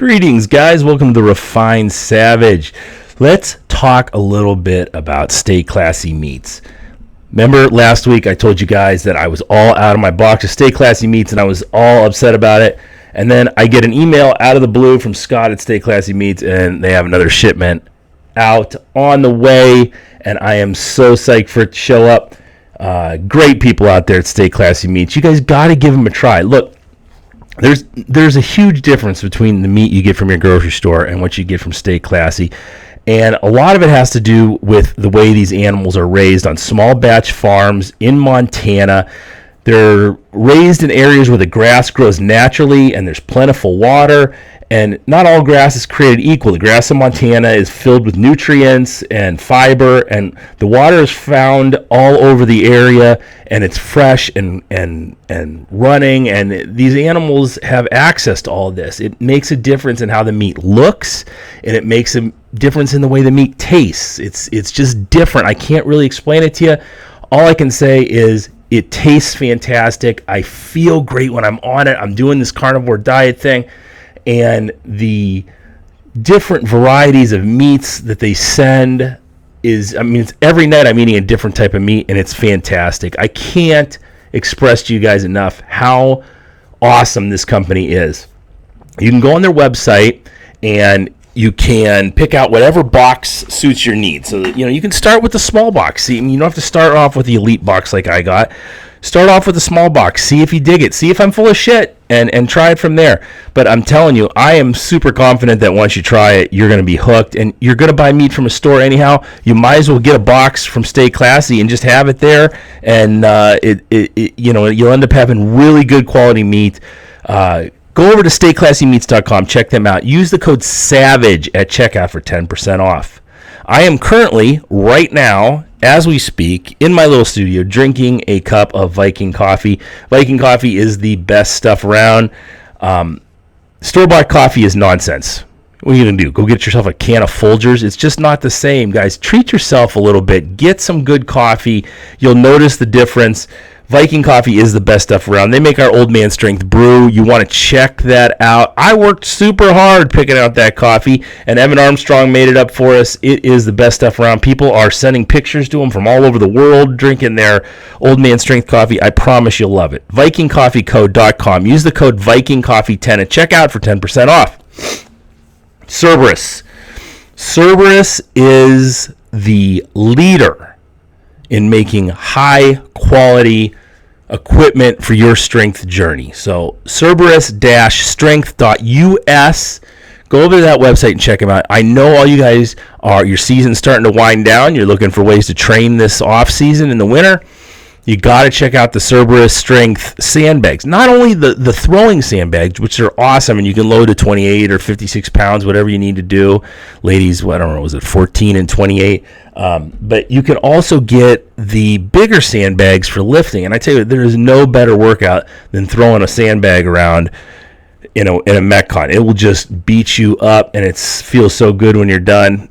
Greetings, guys. Welcome to the Refined Savage. Let's talk a little bit about Stay Classy meats. Remember last week I told you guys that I was all out of my box of Stay Classy meats and I was all upset about it. And then I get an email out of the blue from Scott at Stay Classy Meats, and they have another shipment out on the way. And I am so psyched for it to show up. Great people out there at Stay Classy Meats. You guys got to give them a try. Look. There's a huge difference between the meat you get from your grocery store and what you get from Stay Classy. And a lot of it has to do with the way these animals are raised on small batch farms in Montana. They're raised in areas where the grass grows naturally and there's plentiful water. And not all grass is created equal. The grass in Montana is filled with nutrients and fiber, and the water is found all over the area, and it's fresh and running, and these animals have access to all of this. It makes a difference in how the meat looks, and it makes a difference in the way the meat tastes. It's just different. I can't really explain it to you. All I can say is it tastes fantastic. I feel great when I'm on it. I'm doing this carnivore diet thing. And the different varieties of meats that they send it's every night I'm eating a different type of meat, and it's fantastic. I can't express to you guys enough how awesome this company is. You can go on their website, and you can pick out whatever box suits your needs. So that, you can start with the small box. See, you don't have to start off with the elite box like I got. Start off with a small box. See if you dig it. See if I'm full of shit, and try it from there. But I'm telling you, I am super confident that once you try it, you're going to be hooked. And you're going to buy meat from a store anyhow. You might as well get a box from Stay Classy and just have it there. And you'll end up having really good quality meat. Go over to stayclassymeats.com. Check them out. Use the code SAVAGE at checkout for 10% off. I am currently, right now, as we speak, in my little studio, drinking a cup of Viking coffee. Viking coffee is the best stuff around. Store-bought coffee is nonsense. What are you going to do? Go get yourself a can of Folgers? It's just not the same, guys. Treat yourself a little bit. Get some good coffee. You'll notice the difference. Viking coffee is the best stuff around. They make our Old Man Strength brew. You want to check that out. I worked super hard picking out that coffee, and Evan Armstrong made it up for us. It is the best stuff around. People are sending pictures to them from all over the world drinking their Old Man Strength coffee. I promise you'll love it. VikingCoffeeCo.com. Use the code VikingCoffee10 at checkout for 10% off. Cerberus. Cerberus is the leader in making high-quality equipment for your strength journey. So Cerberus-strength.us. Go over to that website and check them out. I know all you guys your season's starting to wind down. You're looking for ways to train this off-season in the winter. You got to check out the Cerberus Strength sandbags. Not only the throwing sandbags, which are awesome, and you can load to 28 or 56 pounds, whatever you need to do. Ladies, I don't know, was it 14 and 28? But you can also get the bigger sandbags for lifting. And I tell you, there is no better workout than throwing a sandbag around in a Metcon. It will just beat you up, and it feels so good when you're done.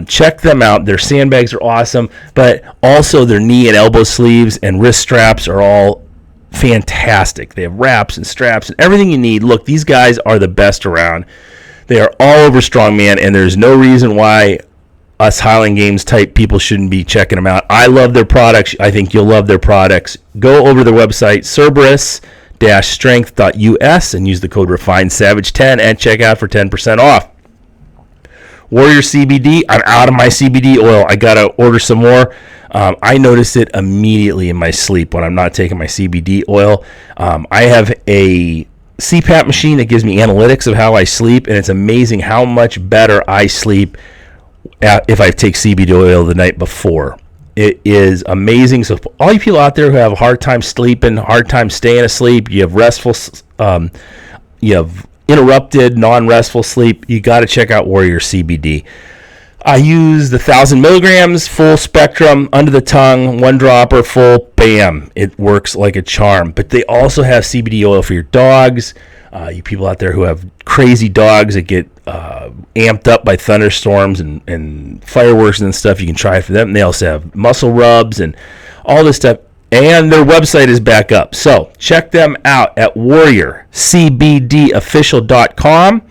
Check them out. Their sandbags are awesome, but also their knee and elbow sleeves and wrist straps are all fantastic. They have wraps and straps and everything you need. Look, these guys are the best around. They are all over strongman, and there's no reason why us Highland Games type people shouldn't be checking them out. I love their products. I think you'll love their products. Go over to their website, Cerberus-strength.us, and use the code REFINEDSAVAGE10 at checkout for 10% off. Warrior CBD, I'm out of my CBD oil. I got to order some more. I notice it immediately in my sleep when I'm not taking my CBD oil. I have a CPAP machine that gives me analytics of how I sleep, and it's amazing how much better I sleep if I take CBD oil the night before. It is amazing. So all you people out there who have a hard time sleeping, hard time staying asleep, you have restful, you have interrupted, non-restful sleep, you got to check out Warrior CBD. I use the 1,000 milligrams, full spectrum, under the tongue, one dropper, full, bam. It works like a charm. But they also have CBD oil for your dogs. You people out there who have crazy dogs that get amped up by thunderstorms and fireworks and stuff, you can try it for them. They also have muscle rubs and all this stuff. And their website is back up. So check them out at warriorcbdofficial.com.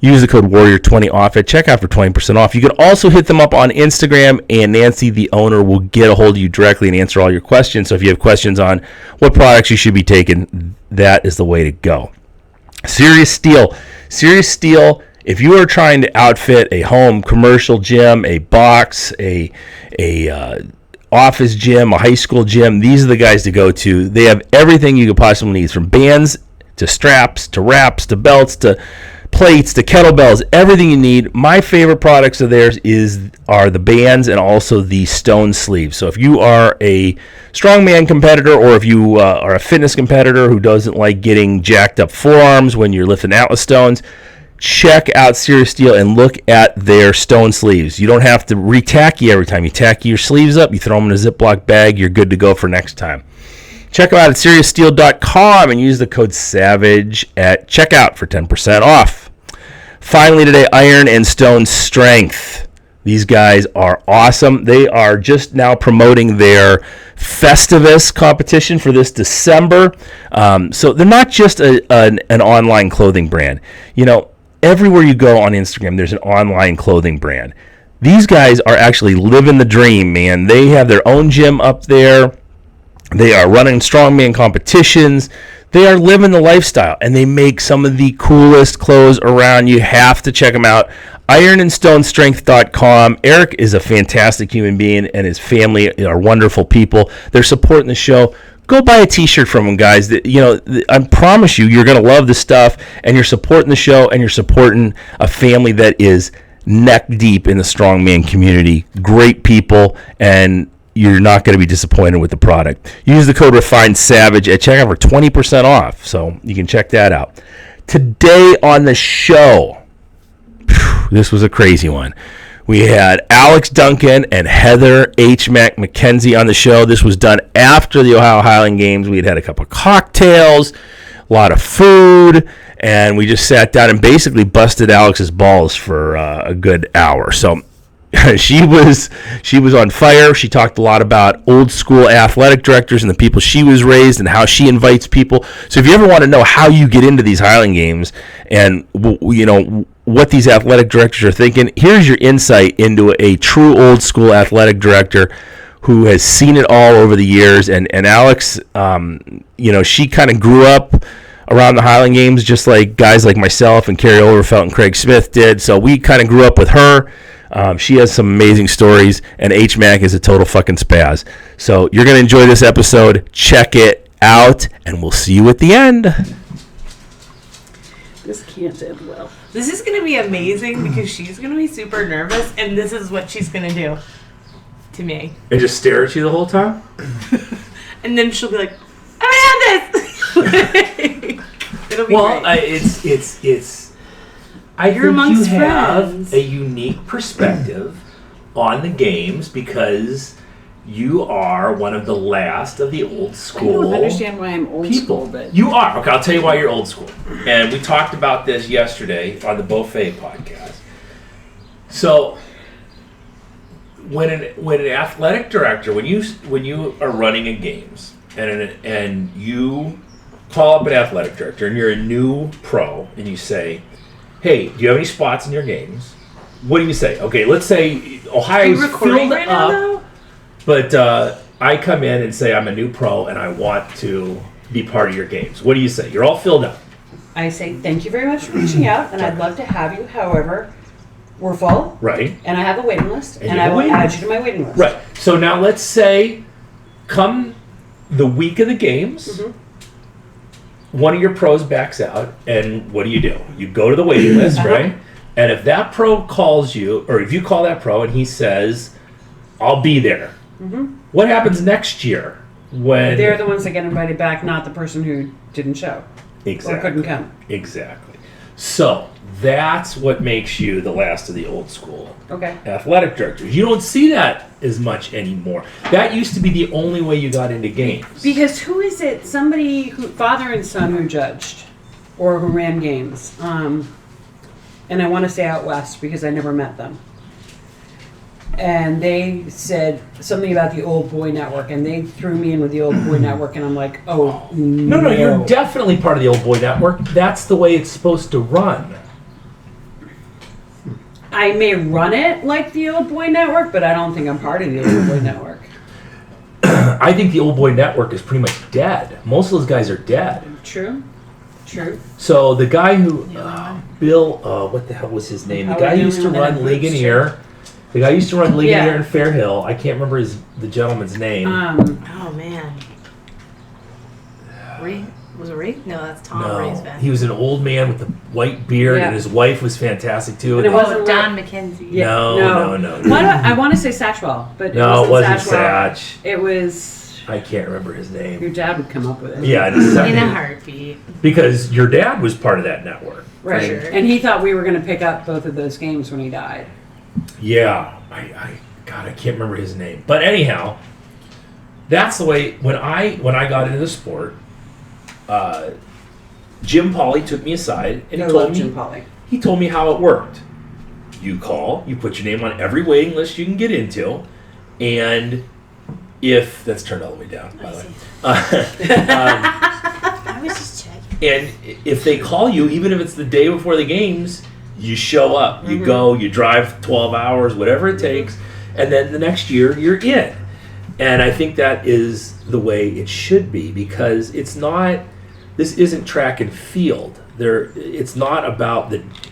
Use the code Warrior20OFF at checkout for 20% off. You can also hit them up on Instagram, and Nancy, the owner, will get a hold of you directly and answer all your questions. So if you have questions on what products you should be taking, that is the way to go. Serious Steel. Serious Steel, if you are trying to outfit a home commercial gym, a box, a office gym, a high school gym, these are the guys to go to. They have everything you could possibly need, from bands to straps to wraps to belts to plates to kettlebells, everything you need. My favorite products of theirs are the bands and also the stone sleeves. So if you are a strongman competitor, or if you are a fitness competitor who doesn't like getting jacked up forearms when you're lifting Atlas stones, check out Serious Steel and look at their stone sleeves. You don't have to re-tacky every time. You tacky your sleeves up, you throw them in a Ziploc bag, you're good to go for next time. Check them out at SeriousSteel.com and use the code SAVAGE at checkout for 10% off. Finally today, Iron and Stone Strength. These guys are awesome. They are just now promoting their Festivus competition for this December. So they're not just an online clothing brand. You know, everywhere you go on Instagram, there's an online clothing brand. These guys are actually living the dream, man. They have their own gym up there. They are running strongman competitions. They are living the lifestyle, and they make some of the coolest clothes around. You have to check them out. IronandStoneStrength.com. Eric is a fantastic human being, and his family are wonderful people. They're supporting the show. Go buy a T-shirt from them, guys. I promise you, you're going to love this stuff, and you're supporting the show, and you're supporting a family that is neck deep in the strongman community. Great people, and you're not going to be disappointed with the product. Use the code REFINEDSAVAGE at checkout for 20% off, so you can check that out. Today on the show, this was a crazy one. We had Alex Duncan and Heather H. McKenzie on the show. This was done after the Ohio Highland Games. We had a couple of cocktails, a lot of food, and we just sat down and basically busted Alex's balls for a good hour. So she was on fire. She talked a lot about old school athletic directors and the people she was raised and how she invites people. So if you ever want to know how you get into these Highland Games and what these athletic directors are thinking, here's your insight into a true old school athletic director who has seen it all over the years. And Alex, she kind of grew up around the Highland Games just like guys like myself and Carrie Overfelt and Craig Smith did. So we kind of grew up with her. She has some amazing stories, and HMAC is a total fucking spaz. So you're going to enjoy this episode. Check it out, and we'll see you at the end. This can't end well. This is going to be amazing because she's going to be super nervous, and this is what she's going to do to me. And just stare at you the whole time? And then she'll be like, I had this! It'll be great. It's. I You're think you amongst have friends. a unique perspective on the games because you are one of the last of the old I school don't understand why I'm old people. school, but You are. Okay, I'll tell you why you're old school. And we talked about this yesterday on the Buffet podcast. So when an athletic director, when you are running a games and you call up an athletic director and you're a new pro and you say, hey, do you have any spots in your games? What do you say? Okay, let's say Ohio's filled right now, up, though? but I come in and say I'm a new pro and I want to be part of your games. What do you say? You're all filled up. I say thank you very much for reaching out, and I'd love to have you. However, we're full, Right. and I have a waiting list, And and you I have a will waiting add list. you to my waiting list. Right. So now let's say come the week of the games, one of your pros backs out, and what do? You go to the waiting list, right? And if that pro calls you, or if you call that pro and he says, I'll be there, what happens next year when... They're the ones that get invited back, not the person who didn't show Exactly. or couldn't come. Exactly. So that's what makes you the last of the old school Okay. athletic directors. You don't see that as much anymore. That used to be the only way you got into games. Because who is it? Somebody who, father and son, who judged or who ran games. And I want to say out west because I never met them. And they said something about the Old Boy Network, and they threw me in with the Old Boy Network, and I'm like, oh, No, you're definitely part of the Old Boy Network. That's the way it's supposed to run. I may run it like the Old Boy Network, but I don't think I'm part of the Old Boy Network. I think the Old Boy Network is pretty much dead. Most of those guys are dead. True. So the guy who, Bill, what the hell was his name? The guy who used to run Ligonier. The guy used to run Ligonier in Fair Hill. I can't remember the gentleman's name. Oh man. Ray? Was it Ray? No, that's Tom Ray's band. He was an old man with a white beard, and his wife was fantastic too. And it wasn't Don McKenzie. Yeah, No. Why do I want to say Satchwell, but it wasn't Satchwell. Satch. It was. I can't remember his name. Your dad would come up with it. Yeah, in a second. In a heartbeat. Because your dad was part of that network. Right. Sure. And he thought we were going to pick up both of those games when he died. Yeah. God, I can't remember his name. But anyhow, that's the way when I got into the sport. Jim Pauly took me aside and he told me how it worked. You call, you put your name on every waiting list you can get into, and if that's turned all the way down, by the way. I was just checking. And if they call you, even if it's the day before the games, you show up. You go, you drive 12 hours, whatever it takes, and then the next year you're in. And I think that is the way it should be, because this isn't track and field. It's not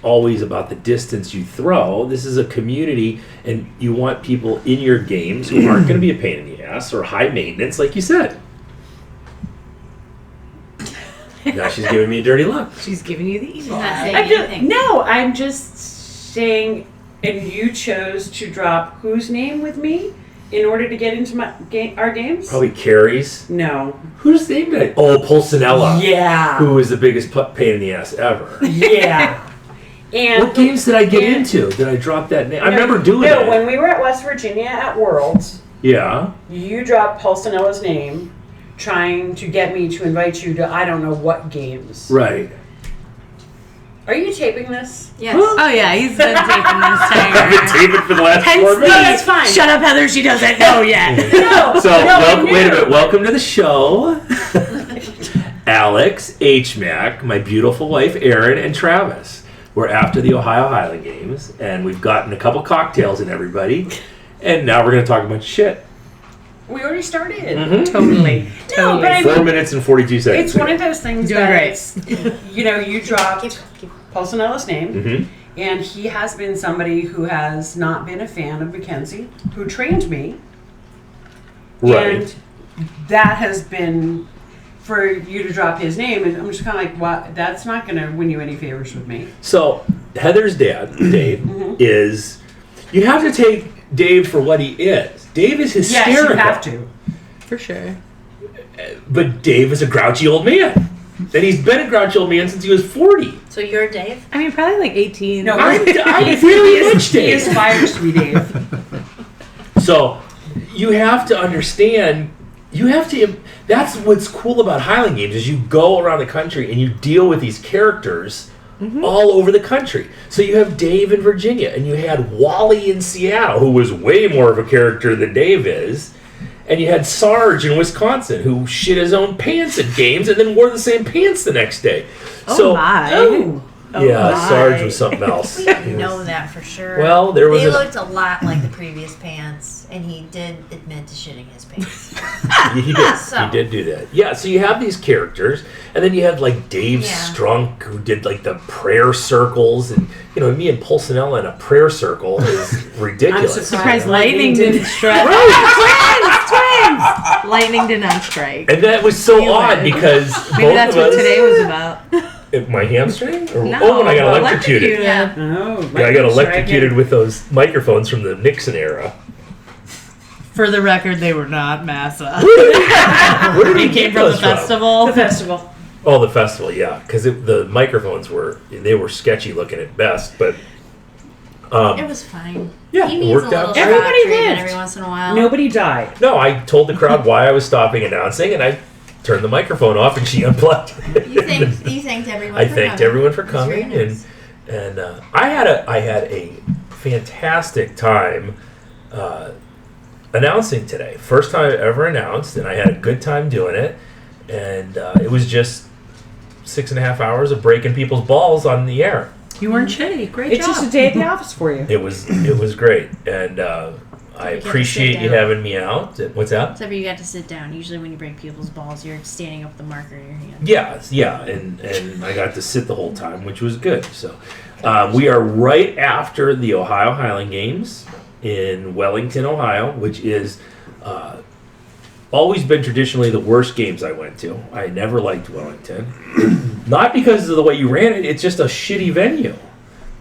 always about the distance you throw. This is a community, and you want people in your games who aren't going to be a pain in the ass or high maintenance, like you said. Now she's giving me a dirty look. She's giving you the She's evil not eye. saying anything. No, I'm just saying, and you chose to drop whose name with me in order to get into our games? Probably Carrie's. No. Whose name did I? Oh, Pulcinella. Yeah. Who was the biggest pain in the ass ever. Yeah. And What games did I get into? Did I drop that name? I remember doing No, it. when we were at West Virginia at Worlds, Yeah. you dropped Pulcinella's name trying to get me to invite you to I don't know what games. Right. Are you taping this? Yes. Oh yeah, he's been taping this I've time. been taping for the last 4 Hence minutes. that's fine. Shut up, Heather. She doesn't know yet. No. So, I wait a knew. minute. Welcome to the show. Alex, H-Mac, my beautiful wife, Erin, and Travis. We're after the Ohio Highland Games, and we've gotten a couple cocktails in everybody, and now we're going to talk a bunch of shit. We already started. Mm-hmm. Totally. No, but I 4 mean, minutes and 42 seconds. it's one of those things Doing that great. it's, you dropped Pulcinella's name, Mm-hmm. and he has been somebody who has not been a fan of Mackenzie, who trained me. Right. And that has been for you to drop his name, and I'm just kind of like, what? That's not going to win you any favors with me. So, Heather's dad, Dave, Mm-hmm. is... You have to take Dave for what he is. Dave is hysterical. Yes, you have to. For sure. But Dave is a grouchy old man. And he's been a grouchy old man since he was 40. So you're Dave? I mean, probably like 18. No, I'm he really much he Dave. aspires to be Dave. So, you have to understand... That's what's cool about Highland Games, is you go around the country and you deal with these characters all over the country. So you have Dave in Virginia, and you had Wally in Seattle, who was way more of a character than Dave is. And you had Sarge in Wisconsin, who shit his own pants at games and then wore the same pants the next day. Oh my. Yeah, my. Sarge was something else. We didn't know that for sure. Well, there was They a- looked a lot like the previous pants, and he did admit to shitting his pants. He did. So- He did do that. Yeah, so you have these characters, and then you have like Dave Yeah. Strunk, who did like the prayer circles, and me and Pulcinella in a prayer circle is ridiculous. I'm Surprised lightning didn't strike. Twins! Lightning did not strike. And that was so You odd win. because Maybe both that's of what us, today was about. My hamstring? Or, No, when I got electrocuted. Yeah. Oh, I got electrocuted with those microphones from the Nixon era. For the record, they were not massa. Where did They you came get from the those festival. The festival. Oh, the festival, yeah, because the microphones were sketchy looking at best, but It was fine. Yeah, he it needs worked a little out. shock Everybody treatment lived. every once in a while. Nobody died. no, I told the crowd why I was stopping announcing, and I turned the microphone off, and she unplugged. You thanked everyone. I for thanked coming. everyone for That's very coming, nice. and I had a fantastic time announcing today. First time I ever announced, and I had a good time doing it. And it was just 6.5 hours of breaking people's balls on the air. You weren't shitty. Great It's job. just a day at the office for you. It was great, and I You get to appreciate sit you down. having me out. What's that? Except for you got to sit down. Usually when you break people's balls, you're standing up with the marker in your hand. Yeah, and I got to sit the whole time, which was good. So we are right after the Ohio Highland Games in Wellington, Ohio, which is always been traditionally the worst games I went to. I never liked Wellington, not because of the way you ran it. It's just a shitty venue.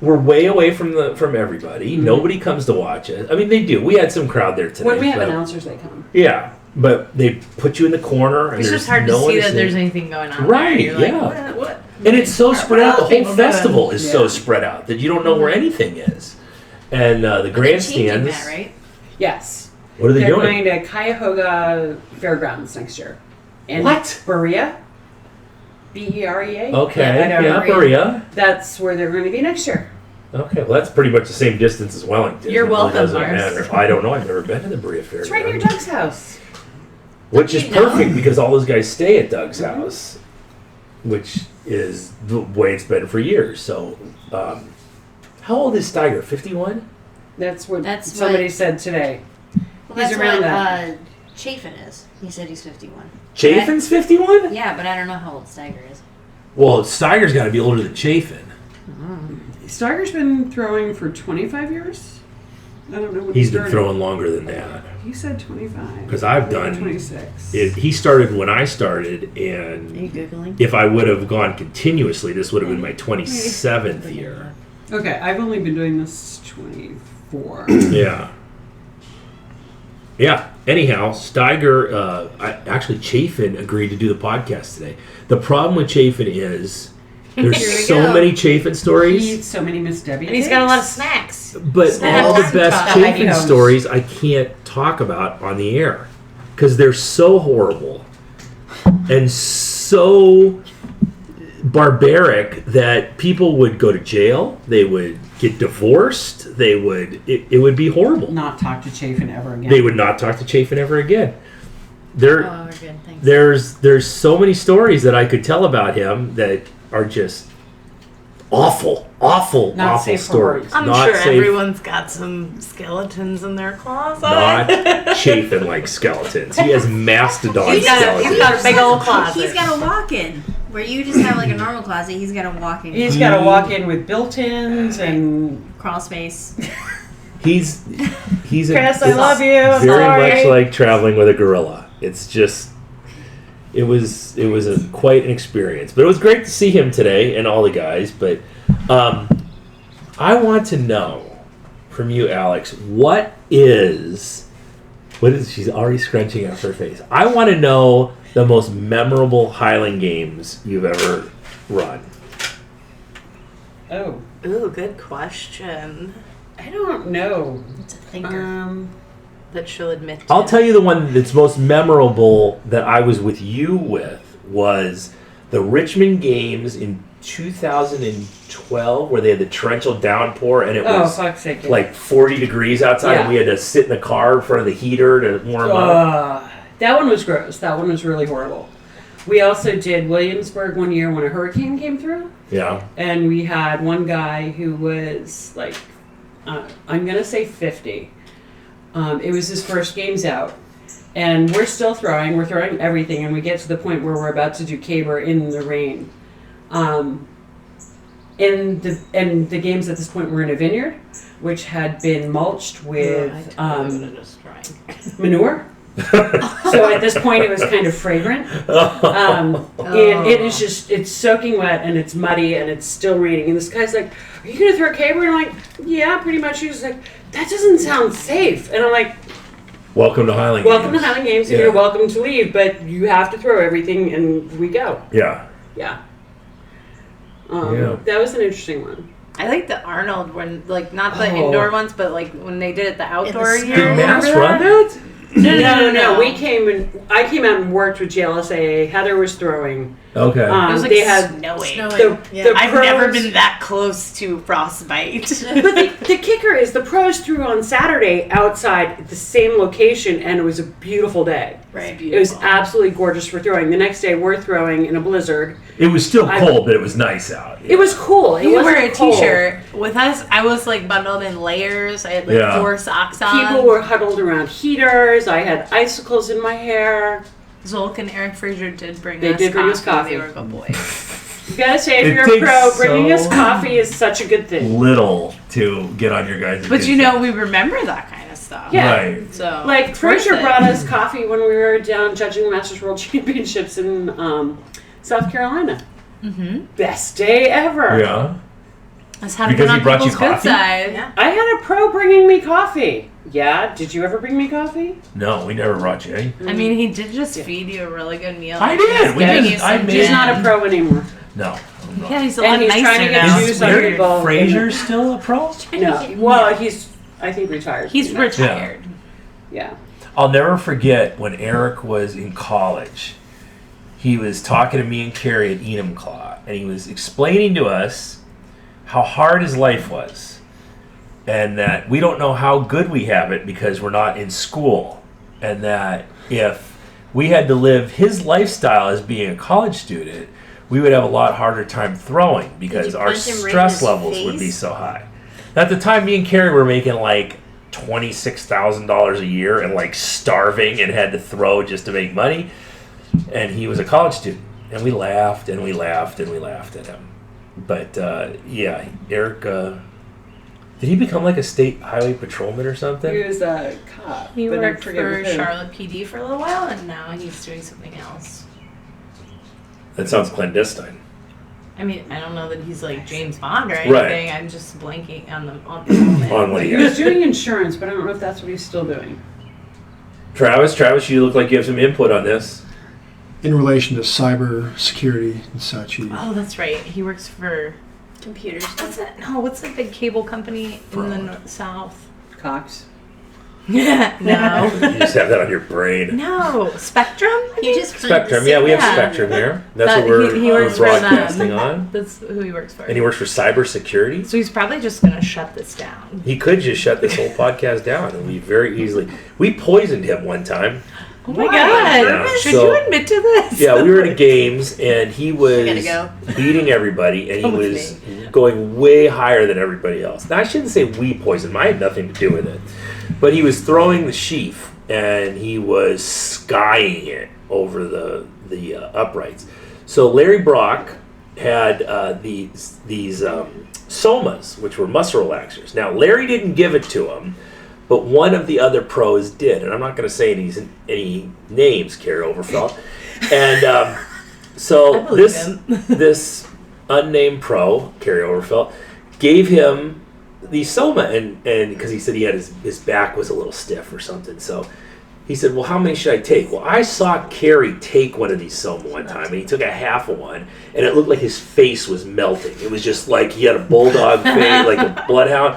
We're way away from everybody. Mm-hmm. Nobody comes to watch it. I mean, they do. We had some crowd there today. When we have but- announcers, they come. Yeah, but they put you in the corner, and It's there's just hard no to one see that see. there's anything going on. Right, There. You're like, yeah. What? And it's so spread out. The What whole people doing? festival is so Yeah. spread out that you don't know where anything is. And the But they're changing grandstands. that, right? Yes. What are they They're doing? going to Cuyahoga Fairgrounds next year. In What? Berea. Berea. Okay, I don't yeah, know. Berea. That's where they're going to be next year. Okay, well that's pretty much the same distance as Wellington. You're It really welcome, doesn't Mars. matter. I don't know. I've never been to the Berea Fair. It's right near Doug's house. Which is You know. perfect because all those guys stay at Doug's house, which is the way it's been for years. So, how old is Steiger? 51? That's what That's somebody what- said today. Well, He's that's around what that. Chafin is. He said he's 51. Chafin's 51? Yeah, but I don't know how old Steiger is. Well, Steiger's got to be older than Chafin. Steiger's been throwing for 25 years. I don't know when He's he been started. throwing longer than that. He said 25. 'Cause I've Maybe done- 26. He started when I started, Are you and Googling? if I would have gone continuously, this would have been my 27th year. Okay, I've only been doing this 24. Yeah. Yeah. Anyhow, Steiger, actually, Chafin agreed to do the podcast today. The problem with Chafin is Here we there's so go. many Chafin He stories, eats so many Miss Debbie. And he's got a lot of cakes. snacks. but Snacks. all the best Talk about Chafin Heidi stories I can't talk about on the air because they're so horrible and so barbaric that people would go to jail, they would get divorced, it would be horrible. Not talk to Chafin ever again. They would not talk to Chafin ever again. Oh, we're good. Thanks. There's so many stories that I could tell about him that are just awful Not safe for stories. work. I'm Not sure safe, everyone's got some skeletons in their closet. not Chafin like skeletons. He has mastodon He's skeletons. got a big old closet. He's got a walk-in where you just have like a normal closet. He's got a walk-in He's got to walk in with built-ins and crawl space. He's Chris, I love you. I'm very sorry. much like traveling with a gorilla. It's just it was quite an experience. But it was great to see him today and all the guys. But I want to know from you, Alex, what is she's already scrunching up her face. I want to know the most memorable Highland games you've ever run. Oh, Ooh, good question. I don't know. It's a thinker. That she'll admit to. I'll tell you the one that's most memorable that I was with you with was the Richmond games in 2012 where they had the torrential downpour and it Oh, was fuck's sake. like 40 degrees outside and Yeah. we had to sit in the car in front of the heater to warm up. That one was gross. That one was really horrible. We also did Williamsburg one year when a hurricane came through. Yeah. And we had one guy who was like, I'm going to say 50. It was his first games out. And we're still throwing. We're throwing everything. And we get to the point where we're about to do caber in the rain. And the games at this point were in a vineyard, which had been mulched with manure. So at this point it was kind of fragrant. And it is just, it's soaking wet and it's muddy and it's still raining. And this guy's like, are you going to throw caber? And I'm like, yeah, pretty much. He's like, that doesn't sound safe. And I'm like, Welcome to Highland welcome games. to Highland Games and Yeah. you're welcome to leave, but you have to throw everything and we go. Yeah. Yeah. Yeah. That was an interesting one. I like the Arnold when, like, not the Oh. indoor ones, but like when they did it the outdoor snow. year. Did Mass Remember run that? that? No. We came and I came out and worked with GLSA. Heather was throwing. Okay. It was like they had snowing. the I've pros, never been that close to frostbite. But the kicker is the pros threw on Saturday outside at the same location, and it was a beautiful day. Right. It was absolutely gorgeous for throwing. The next day, we're throwing in a blizzard. It was still cold, but it was nice out. It was cool. It You wasn't wear a cold. t-shirt. With us, I was like bundled in layers. I had like 4 socks on. People were huddled around heaters. I had icicles in my hair. Zolk and Eric Fraser did bring They us did bring us coffee. coffee. They were good boys. You gotta say, if It you're a takes pro, bringing us so coffee is such a good thing. little to get on your guys' But good you know, side. we remember that kind of stuff. Yeah. Right. So Like, it's worth Fraser it. brought us coffee when we were down judging the Masters World Championships in South Carolina. Mm-hmm. Best day ever. Yeah. That's how to Because get on he brought you people's good coffee? side. Yeah. I had a pro bringing me coffee. Yeah, did you ever bring me coffee? No, we never brought you any. I mean, he did just feed you a really good meal. I did. He's We giving did. you I some made- He's gin. not a pro anymore. No. I'm not. Yeah, he's a And lot he's nicer trying to get now. juice Is on Larry people. Fraser still a pro? No. Well, he's, I think, retired. He's from that. retired. Yeah. I'll never forget when Eric was in college. He was talking to me and Carrie at Enumclaw, and he was explaining to us how hard his life was, and that we don't know how good we have it because we're not in school, and that if we had to live his lifestyle as being a college student, we would have a lot harder time throwing because you our punch him right in stress his levels would be face? so high. At the time, me and Carrie were making like $26,000 a year and like starving and had to throw just to make money. And he was a college student, and we laughed and we laughed and we laughed at him. But yeah, Eric, did he become like a state highway patrolman or something? He was a cop. He but I worked forget for with who. Charlotte PD for a little while, and now he's doing something else. That sounds clandestine. I mean, I don't know that he's like James Bond or Right. anything. I'm just blanking on the moment. On what he He was has. doing insurance, but I don't know if that's what he's still doing. Travis, you look like you have some input on this. In relation to cyber security and such. Oh, that's right. He works for Computers. what's that? No, what's the big cable company in the south? Cox. No, You just have that on your brain. no, Spectrum. I You think? just Spectrum, yeah, we have Yeah. Spectrum here. That's That- what we're, he we're works for them. broadcasting on. That's who he works for. And he works for cybersecurity. So he's probably just gonna shut this down. He could just shut this whole podcast down, and we very easily. We poisoned him one time. Oh my Why? god! Yeah, Should so- you admit to this? Yeah, we were at a games, and he was gotta go. beating everybody, and he Come with was going way higher than everybody else. Now, I shouldn't say we poisoned him. I had nothing to do with it. But he was throwing the sheaf, and he was skying it over the uprights. So Larry Brock had these somas, which were muscle relaxers. Now, Larry didn't give it to him, but one of the other pros did. And I'm not going to say any names, Carrie Overfelt. And I so believe this him. this unnamed pro, Carrie Overfelt, gave him the soma, and because he said he had his back was a little stiff or something. So he said, well, how many should I take? Well, I saw Carrie take one of these soma one time, and he took a half of one, and it looked like his face was melting. It was just like he had a bulldog face, like a bloodhound.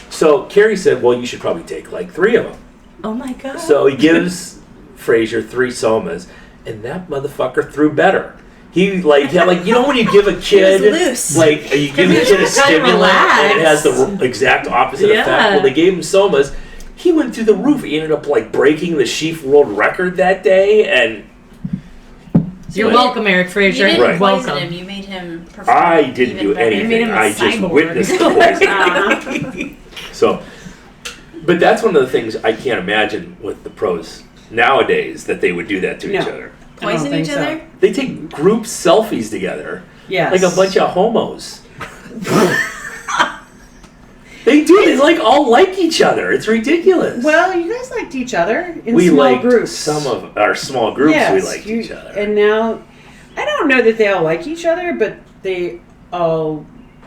So Carrie said, well, you should probably take like 3 of them. Oh my god! So he gives Frazier 3 somas, and that motherfucker threw better. He had you know when you give a kid loose. like you give a kid a Kinda stimulant and it has the relaxed. exact opposite Yeah. effect. Well, they gave him somas. He went through the roof. He ended up like breaking the sheaf world record that day, and You're welcome, Eric Fraser. You didn't Right. poison Welcome. him. You made him perform I didn't even do better. You made anything. him a I just cyborg. witnessed the poison. So, but that's one of the things I can't imagine with the pros nowadays that they would do that to No. each other. I don't Poison think each so. other? They take group selfies together. Yes. Like a bunch of homos. They do. They all like each other. It's ridiculous. Well, you guys liked each other in we small liked groups. some of our small groups. Yes, We liked you- each other. And now, I don't know that they all like each other, but they all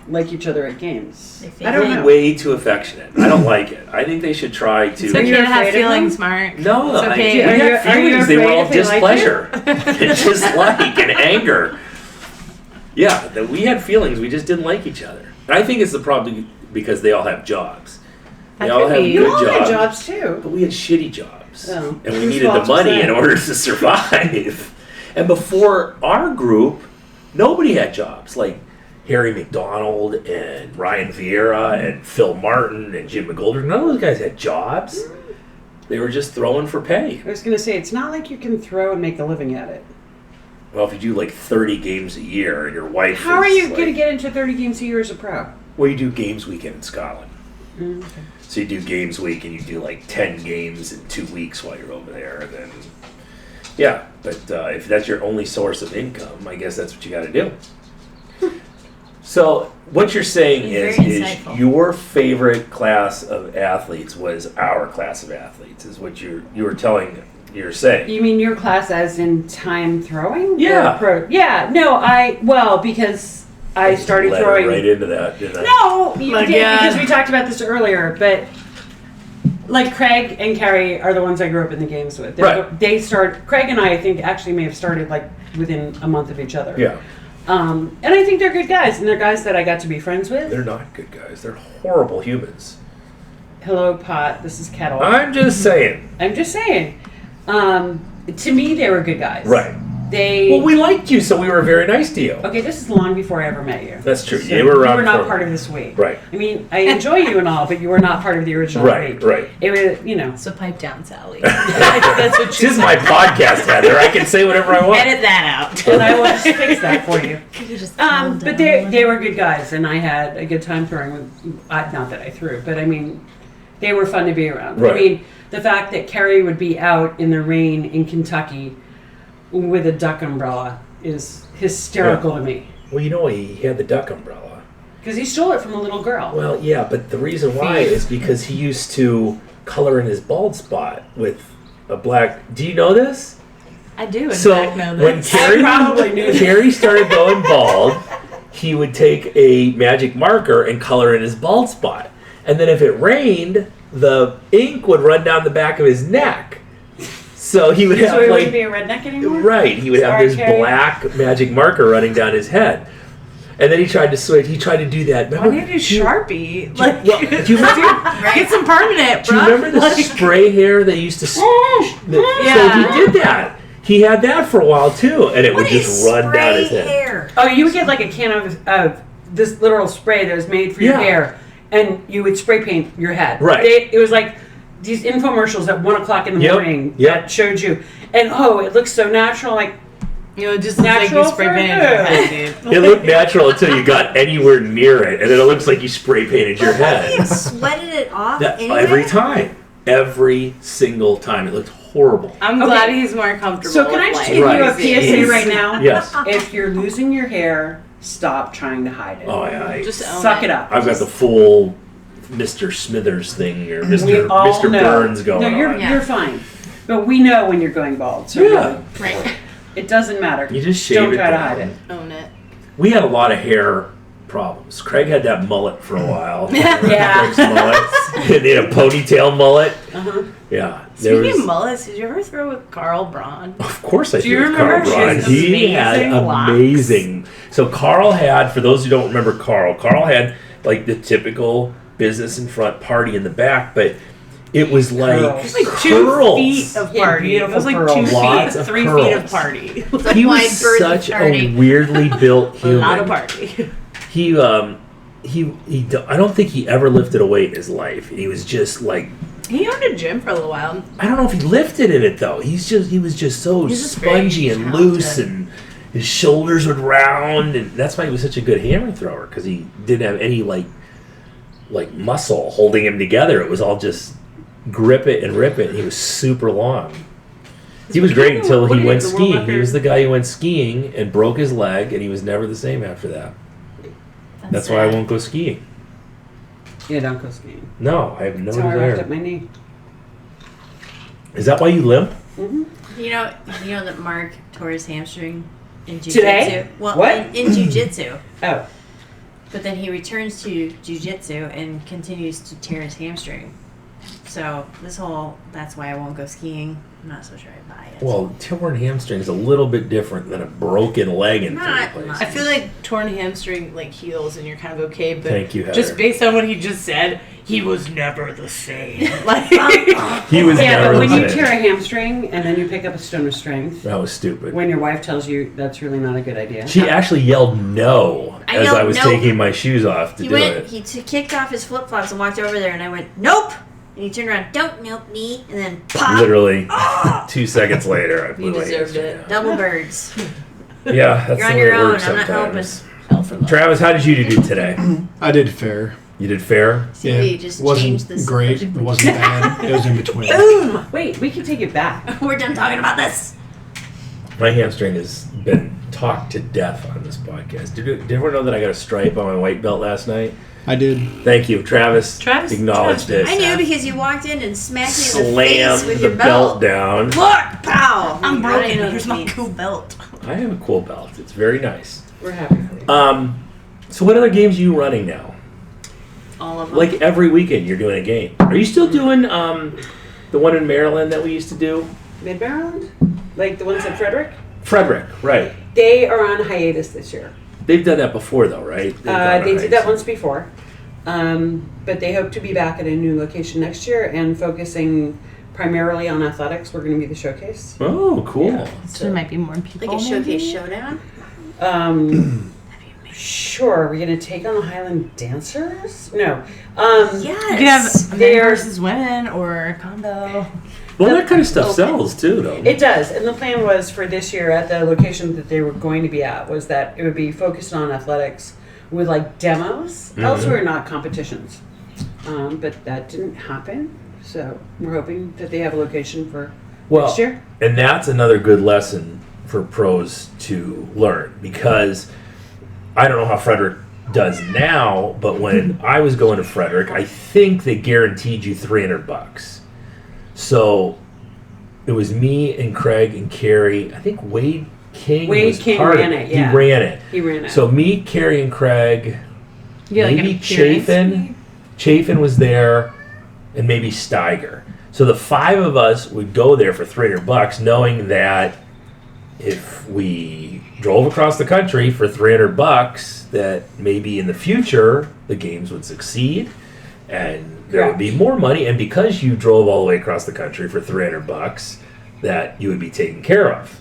like each other at games. They think I don't They're know. way too affectionate. I don't like it. I think they should try to. It's Are okay you to have afraid of feelings, them? Mark. No, It's okay. we Are you- had are you feelings. They were afraid all if they like displeasure, and dislike, and anger. Yeah, that we had feelings. We just didn't like each other. And I think it's the problem because they all have jobs. They That all could have be. You good all had jobs, jobs too. but we had shitty jobs, Oh. and we Whose needed the fault was money that? in order to survive. And before our group, Nobody had jobs. Like Harry McDonald and Ryan Vieira and Phil Martin and Jim McGoldrick. None of those guys had jobs. They were just throwing for pay. I was going to say, it's not like you can throw and make a living at it. Well, if you do like 30 games a year and your wife How are you like, going to get into 30 games a year as a pro? Well, you do games weekend in Scotland. Okay. So you do games week and you do like 10 games in 2 weeks while you're over there. And then, yeah, but if that's your only source of income, I guess that's what you got to do. So what you're saying Very is insightful. your favorite class of athletes was our class of athletes, is what you're saying. You mean your class as in time throwing? Yeah. Or because I started Led throwing. right into that, didn't I? No, you Like, did yeah. because we talked about this earlier, but like Craig and Carrie are the ones I grew up in the games with. Right. Craig and I think actually may have started like within a month of each other. Yeah. And I think they're good guys, and they're guys that I got to be friends with. They're not good guys. They're horrible humans. Hello, Pot. This is Kettle. I'm just saying. I'm just saying. To me, they were good guys. Right. They. Well, we liked you, so we were very nice to you. Okay, this is long before I ever met you. That's true. So You were around You were not before. part of this week. Right. I mean, I enjoy you and all, but you were not part of the original Right, week. right. It was, you know. So pipe down, Sally. That's what This is my podcast, Heather. I can say whatever I want. Edit that out. And I will just fix that for you. Could you just But they were good guys, and I had a good time throwing with. Not that I threw, but I mean, they were fun to be around. Right. I mean, the fact that Kerry would be out in the rain in Kentucky with a duck umbrella is hysterical to me. Well, you know, he had the duck umbrella. Because he stole it from a little girl. Well, yeah, but the reason why is because he used to color in his bald spot with a black. Do you know this? I do, in So fact, know when this. Terry started going bald, he would take a magic marker and color in his bald spot. And then if it rained, the ink would run down the back of his neck. So he would have So he like wouldn't be a redneck anymore? right, he would have Sorry, this Carrie. black magic marker running down his head. And then he tried to switch. He tried to do that. Why Remember, don't you do Sharpie? Like, well, do you remember? get some permanent, Do you bro. remember the Like, spray hair they used to? So Yeah. he did that. He had that for a while too, and it would What just is run down his spray head. hair? Oh, you would get like a can of this literal spray that was made for your Yeah. hair, and you would spray paint your head. Right. It was like these infomercials at 1 o'clock in the Yep, morning yep. that showed you, and it looks so natural. Like, you know, just looks like Natural you spray for painted your head, dude. It looked natural until you got anywhere near it, and then it looks like you spray painted your You head. sweated it off That, anyway? every single time, it looked horrible. I'm Okay. glad he's more comfortable. so can I with just life. give Right. you a PSA Yes. right now? Yes. If you're losing your hair, stop trying to hide it. Oh yeah. Just own Suck it up. I've got the full Mr. Smithers thing or We Mr. all Mr. know. Burns going No, you're on. Yeah. you're fine, but we know when you're going bald. So Yeah. Right. it doesn't matter. You just shave Don't it try to down. hide it. Own it. We had a lot of hair problems. Craig had that mullet for a while. Yeah. Craig's mullet. He had a ponytail mullet. Uh-huh. Yeah. There Speaking was, of mullets, did you ever throw with Carl Braun? of course I Do you did with Carl remember? She Braun. has He had amazing locks. amazing. So Carl had, for those who don't remember Carl had like the typical business in front, party in the back, but it was like Curls. Like 2 curls. feet of Yeah, party. It beautiful was like curls. 2 Lots feet, of 3 feet curls. of party. He Wide was berth such party. a weirdly built A human. lot of party. He I don't think he ever lifted a weight in his life. He was just like, He owned a gym for a little while. I don't know if he lifted in it though. He was just so He's just very spongy and loose, and his shoulders would round, and that's why he was such a good hammer thrower, because he didn't have any like muscle holding him together. It was all just grip it and rip it. And he was super long. He was great until What he did went the world skiing. He record? was the guy who went skiing and broke his leg, and he was never the same after that. That's why I won't go skiing. Yeah, don't go skiing. No, I have no That's how I wrapped up desire. my knee. Is that why you limp? You know that Mark tore his hamstring in jiu-jitsu? Today? Well, What? in jiu-jitsu. Oh, But then he returns to jiu-jitsu and continues to tear his hamstring. So that's why I won't go skiing. I'm not so sure I buy it. Well, torn hamstring is a little bit different than a broken leg in Not three much. I places. feel like torn hamstring like heals and you're kind of okay, but Thank you, Heather. just based on what he just said, he was never the same. Like He was Yeah, never but when the you same. tear a hamstring and then you pick up a stone of strength, That was stupid. when your wife tells you that's really not a good idea. She actually yelled no I as yelled I was nope. taking my shoes off to He do went. it. He kicked off his flip flops and walked over there, and I went, "Nope." And he turned around, "Don't nope me," and then pop. Literally 2 seconds later, I blew You my deserved hamstring it. out. Double birds. Yeah, that's You're the on way your it own. works I'm not sometimes. hell for love. Travis, how did you do today? I did fair. You did fair? See, just wasn't changed this. great. It wasn't bad. It was in between. Boom. Wait, we can take it back. We're done talking about this. My hamstring has been talked to death on this podcast. Did everyone know that I got a stripe on my white belt last night? I did. Thank you. Travis Travis acknowledged did. it. I knew because you walked in and smacked me in the Slammed face with the your belt belt. down. Look, pow! I'm I broken. didn't know Here's this my means. cool belt. I have a cool belt. It's very nice. We're happy for you. So what other games are you running now? All of them. Like every weekend you're doing a game. Are you still doing the one in Maryland that we used to do? Mid-Maryland? Like the ones in Frederick? Frederick, right. They are on hiatus this year. They've done that before though, right? They've gone on They did that hikes. once before. But they hope to be back at a new location next year and focusing primarily on athletics. We're going to be the showcase. Oh, cool. Yeah. So there might be more people. like a showcase maybe? showdown. Sure. Are we going to take on the Highland dancers? No. Yes. You could have men They're- versus women or a combo. Well, that kind of stuff sells too, though. It does. And the plan was for this year at the location that they were going to be at was that it would be focused on athletics with like demos. Elsewhere, not competitions. But that didn't happen. So we're hoping that they have a location for next year. And that's another good lesson for pros to learn because I don't know how Frederick does now, but when I was going to Frederick, I think they guaranteed you $300. So it was me and Craig and Carrie. I think Wade King was King part ran of it, yeah. He ran it. He ran it. So me, Carrie, and Craig, You get, like, maybe an appearance Chafin. Chafin was there, and maybe Steiger. So the five of us would go there for $300, knowing that if we drove across the country for $300, that maybe in the future the games would succeed, and there would be more money. And because you drove all the way across the country for $300, that you would be taken care of.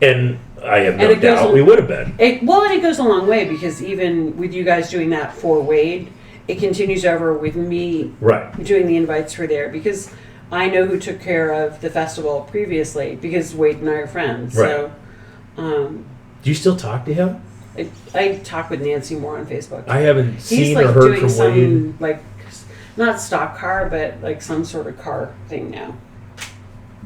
And I have no And it goes doubt on- we would have been. And it goes a long way because even with you guys doing that for Wade, it continues over with me Right. doing the invites for there because I know who took care of the festival previously because Wade and I are friends. Right. So Do you still talk to him? I talk with Nancy more on Facebook. I haven't He's seen like or heard doing from some Wade. like not stock car, but like some sort of car thing now.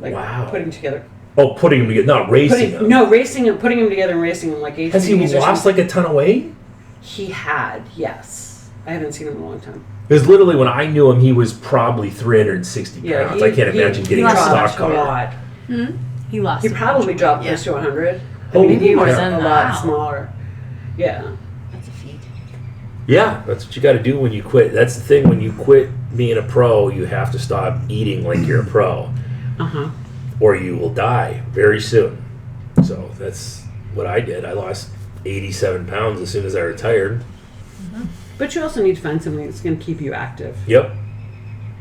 Like Wow. putting together. Oh, putting him together, not racing him. Racing him, putting him together and racing him like Has he ATVs or lost something. like a ton of weight? He had, yes. I haven't seen him in a long time. Because literally when I knew him, he was probably 360 pounds. I can't imagine getting a stock a car. lot. He lost. He a probably bunch. dropped Yeah. close to 100. Holy he was crap. a lot smaller. Yeah. That's a feat. Yeah, that's what you got to do when you quit. That's the thing. When you quit being a pro, you have to stop eating like you're a pro, or you will die very soon. So that's what I did. I lost 87 pounds as soon as I retired. But you also need to find something that's going to keep you active. Yep.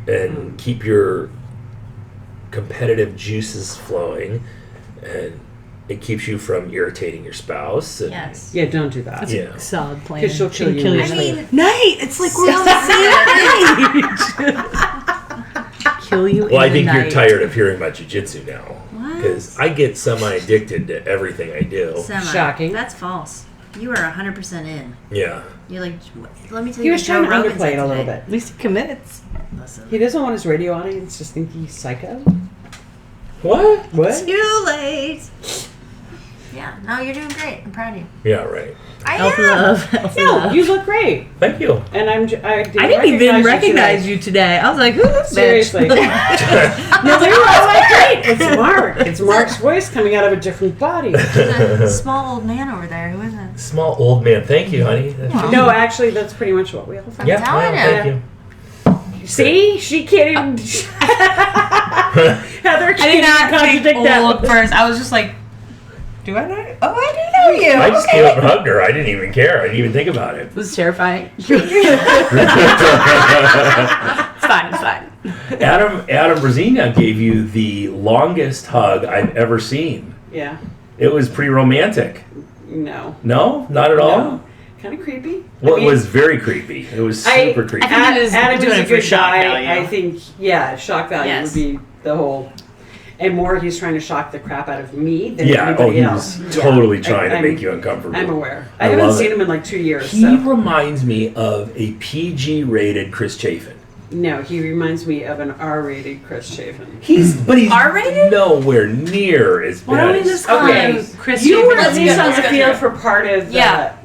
And keep your competitive juices flowing, and it keeps you from irritating your spouse. And Yes. Yeah, don't do that. Yeah. Solid plan. 'Cause she'll kill you you. next I week. mean, Night. It's like we're on the same page. Kill you. Well, in I think the you're night. tired of hearing about jiu-jitsu now. What? Because I get semi-addicted to everything I do. Semi. Shocking. That's false. You are 100% in. Yeah. You're like, let me tell He you was what trying Joe to Rogan underplay said it a little today. bit. At least he commits. Listen. He doesn't want his radio audience to think he's psycho. What? What? Too late. Yeah. No, you're doing great. I'm proud of you. Yeah, right. I Health am. love. Health No, love. you look great. Thank you. And I I didn't even recognize you today. I was like, who's this bitch? Seriously. No, you're like, great. It's Mark. It's Mark's voice coming out of a different body. There's a small old man over there. Who is it? Small old man. Thank you, honey. No, actually, that's pretty much what we all think. Yeah, telling well, you. thank you. See? She can't even... Heather I can't did not even think contradict that. old first. I was just like, do I know? Oh, I do know you. I just came up and hugged her. I didn't even care. I didn't even think about it. It was terrifying. It's fine. It's fine. Adam Brazina gave you the longest hug I've ever seen. Yeah. It was pretty romantic. No. No? Not at all? No. Kind of creepy. Well, it was very creepy. It was super creepy. I think he was Adam doing is a it for good shock guy. value. I think, shock value Yes. would be the whole... And more, he's trying to shock the crap out of me than Yeah, anybody he else. was totally Yeah. trying to I'm- make you uncomfortable. I'm aware. I I haven't love seen it. him in like 2 years. He So. reminds me of a PG-rated Chris Chafin. No, he reminds me of an R-rated Chris Chafin. But he's R-rated? nowhere near as bad. Why don't we just call Okay. him Chris You were Chafin? at least on the Let's go. field for part of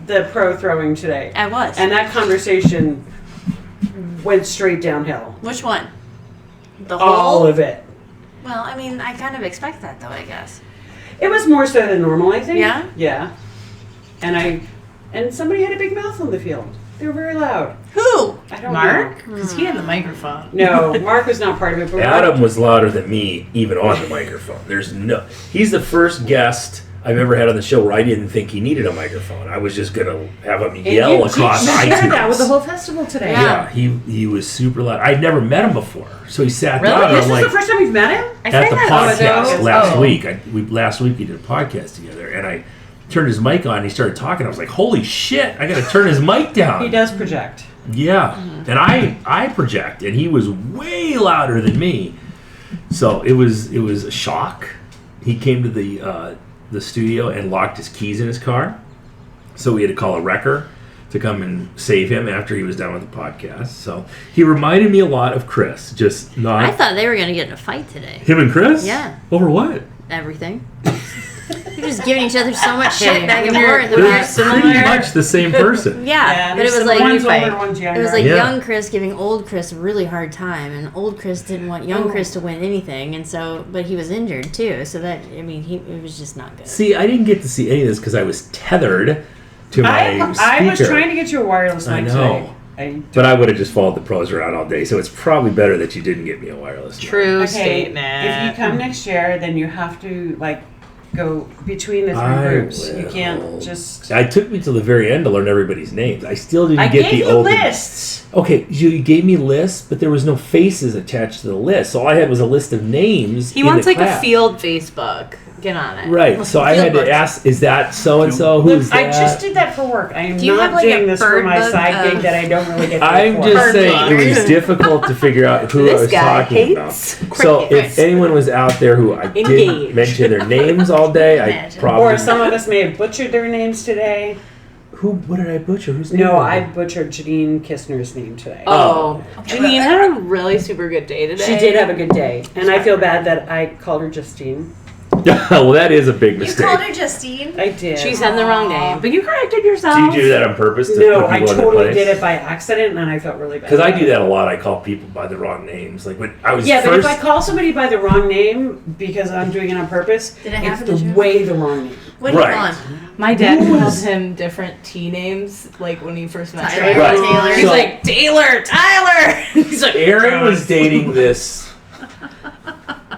the pro throwing today. I was. And that conversation went straight downhill. Which one? The All whole? of it. Well, I mean, I kind of expect that, though, I guess. It was more so than normal, I think. Yeah? Yeah. And somebody had a big mouth on the field. They were very loud. Who? I don't Mark? know. Because he had the microphone. No, Mark was not part of it. But Adam was louder than me, even on the microphone. He's the first guest I've ever had on the show where I didn't think he needed a microphone. I was just gonna have him yell across you iTunes. shared that with the whole festival today. Yeah. Yeah, he was super loud. I'd never met him before, so he sat Really? down. And This I'm was like, the first time you've met him? at the podcast ago. last Oh. week. Last week we did a podcast together, and I turned his mic on. And he started talking. I was like, "Holy shit! I got to turn his mic down." He does project. Yeah, and I project, and he was way louder than me. So it was a shock. He came to the studio and locked his keys in his car, so we had to call a wrecker to come and save him after he was done with the podcast. So he reminded me a lot of Chris, just not I thought they were going to get in a fight today. him and Chris. Yeah. Over what? Everything. You're just giving each other so much shit Yeah, back and you're- forth. They're We're- Pretty much the same person. Yeah, but it was like one's fight. older, one's younger. it was like Yeah. young Chris giving old Chris a really hard time, and old Chris didn't want young Chris to win anything, and so but he was injured too, so that it was just not good. See, I didn't get to see any of this because I was tethered to my speaker. I was trying to get you a wireless I mic know. today. But I would have just followed the pros around all day, so it's probably better that you didn't get me a wireless mic. True Okay, statement. if you come next year, then you have to go between the three I groups. You will. can't just. It took me till the very end to learn everybody's names. I still didn't I get gave the you open lists. Okay, you gave me lists, but there was no faces attached to the list. So all I had was a list of names. He in wants the like class. a field Facebook. Get on it. Right. So I had Field to book. ask, is that so and so? Who's that? I just did that for work. I am Do you not have, like, doing a this for bird my book side of- gig that I don't really get paid I'm for. just Bird saying it book. was difficult to figure out who I This was guy talking about. hates So if crickets. anyone was out there who I didn't Engage. mention their names all day, I Imagine. probably. Or some of us may have butchered their names today. What did I butcher? Whose name? No, was I it? butchered Janine Kistner's name today. Oh, Okay, Janine but- had a really super good day today. She did have a good day, and I feel bad that I called her Justine. Well, that is a big You mistake. called her Justine? I did. She said the wrong name, but you corrected yourself. Do you do that on purpose to No, put I people in totally their did place? it by accident, and I felt really bad. Because I do that a lot. I call people by the wrong names. Like when I was Yeah, but first. if I call somebody by the wrong name because I'm doing it on purpose, Did it it's happen the to you? way the wrong name. What do you Right. want? My dad Who called was- him different T names, like when he first met Tyler, Trey. Right. Taylor. He's So- like, Taylor, Tyler! He's like, Aaron was dating this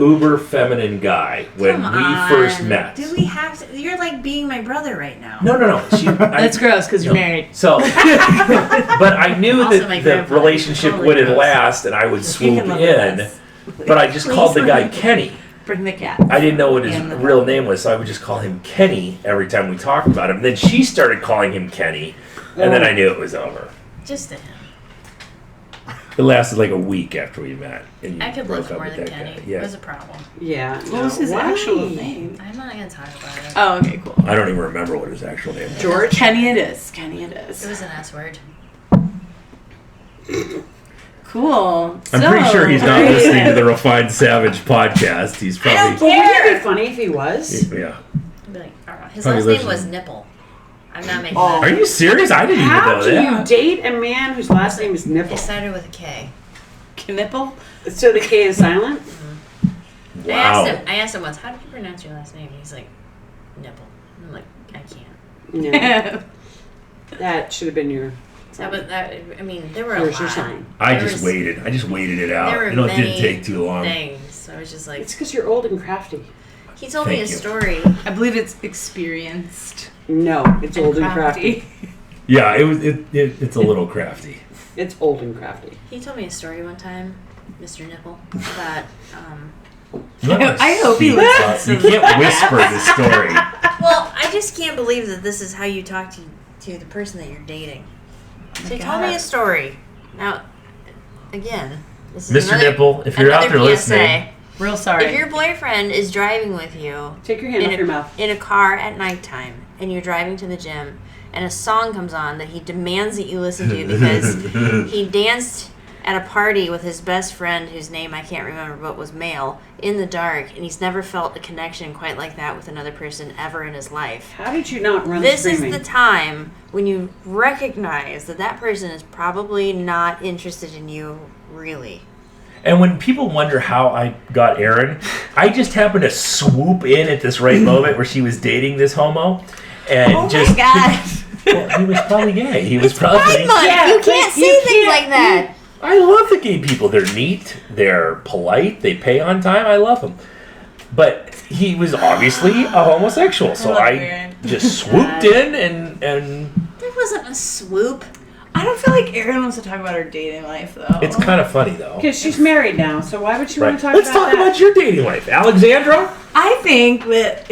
uber feminine guy when Come we on. first met. Do we have to? You're like being my brother right now. No. That's gross because you're No. married. So, but I knew Also that my the grandfather. relationship Totally wouldn't gross. last, and I would You swoop can love in. us. But I just Please called the let guy me- Kenny. Bring the cat. I didn't know what his And the real name was, so I would just call him Kenny every time we talked about him. Then she started calling him Kenny, and then I knew it was over. Just to him. It lasted like a week after we met. And you I could broke live up more with than that Kenny. guy. Yeah. It was a problem. Yeah. What was his actual name? I'm not gonna talk about it. Oh, okay, cool. I don't even remember what his actual name was. George? Kenny it is. Kenny it It is. was an S word. Cool. I'm pretty sure he's not listening to the Refined Savage podcast. He's probably. Well, wouldn't it be funny if he was? Yeah. I'd be like, his Probably last name listening. was Nipple. I'm not making Oh. that. Are you serious? I didn't even How know do that. you date a man whose last name is Nipple? It started with a K. Knipple? So the K is silent? Wow. I asked him once, how do you pronounce your last name? He's like, Nipple. I'm like, I can't. No. That should have been your So, but that, I mean, there were Here's a your lot. sign. I There just was- waited. I just waited it out. There were It didn't many take too long. things. So I was just like, It's because you're old and crafty. he told me Thank a you. story. I believe it's experienced. No, it's old and crafty. Yeah, it's a little crafty. It's old and crafty. He told me a story one time, Mr. Nipple, about I hope he listens You to can't whisper the story. well, I just can't believe that this is how you talk to the person that you're dating. So he told me a story. Now, again, this is Mr. Nipple, if you're out there another listening, Real sorry. If your boyfriend is driving with you Take your hand off your mouth. in a car at nighttime and you're driving to the gym and a song comes on that he demands that you listen to because he danced at a party with his best friend whose name I can't remember but was male in the dark and he's never felt a connection quite like that with another person ever in his life. How did you not run This screaming? is the time when you recognize that that person is probably not interested in you really. and when people wonder how I got Erin, I just happened to swoop in at this right moment where she was dating this homo, and Oh just my god. well, he was probably gay. He was probably. Pride Month. Yeah, you but can't say you things can't- like that. I love the gay people. They're neat. They're polite. They pay on time. I love them. But he was obviously a homosexual, so love I Erin. just swooped in and There wasn't a swoop. I don't feel like Erin wants to talk about her dating life, though. it's kind of funny though. Because she's married now, so why would she want Right. to talk Let's about talk that? about your dating life, Alexandra. I think that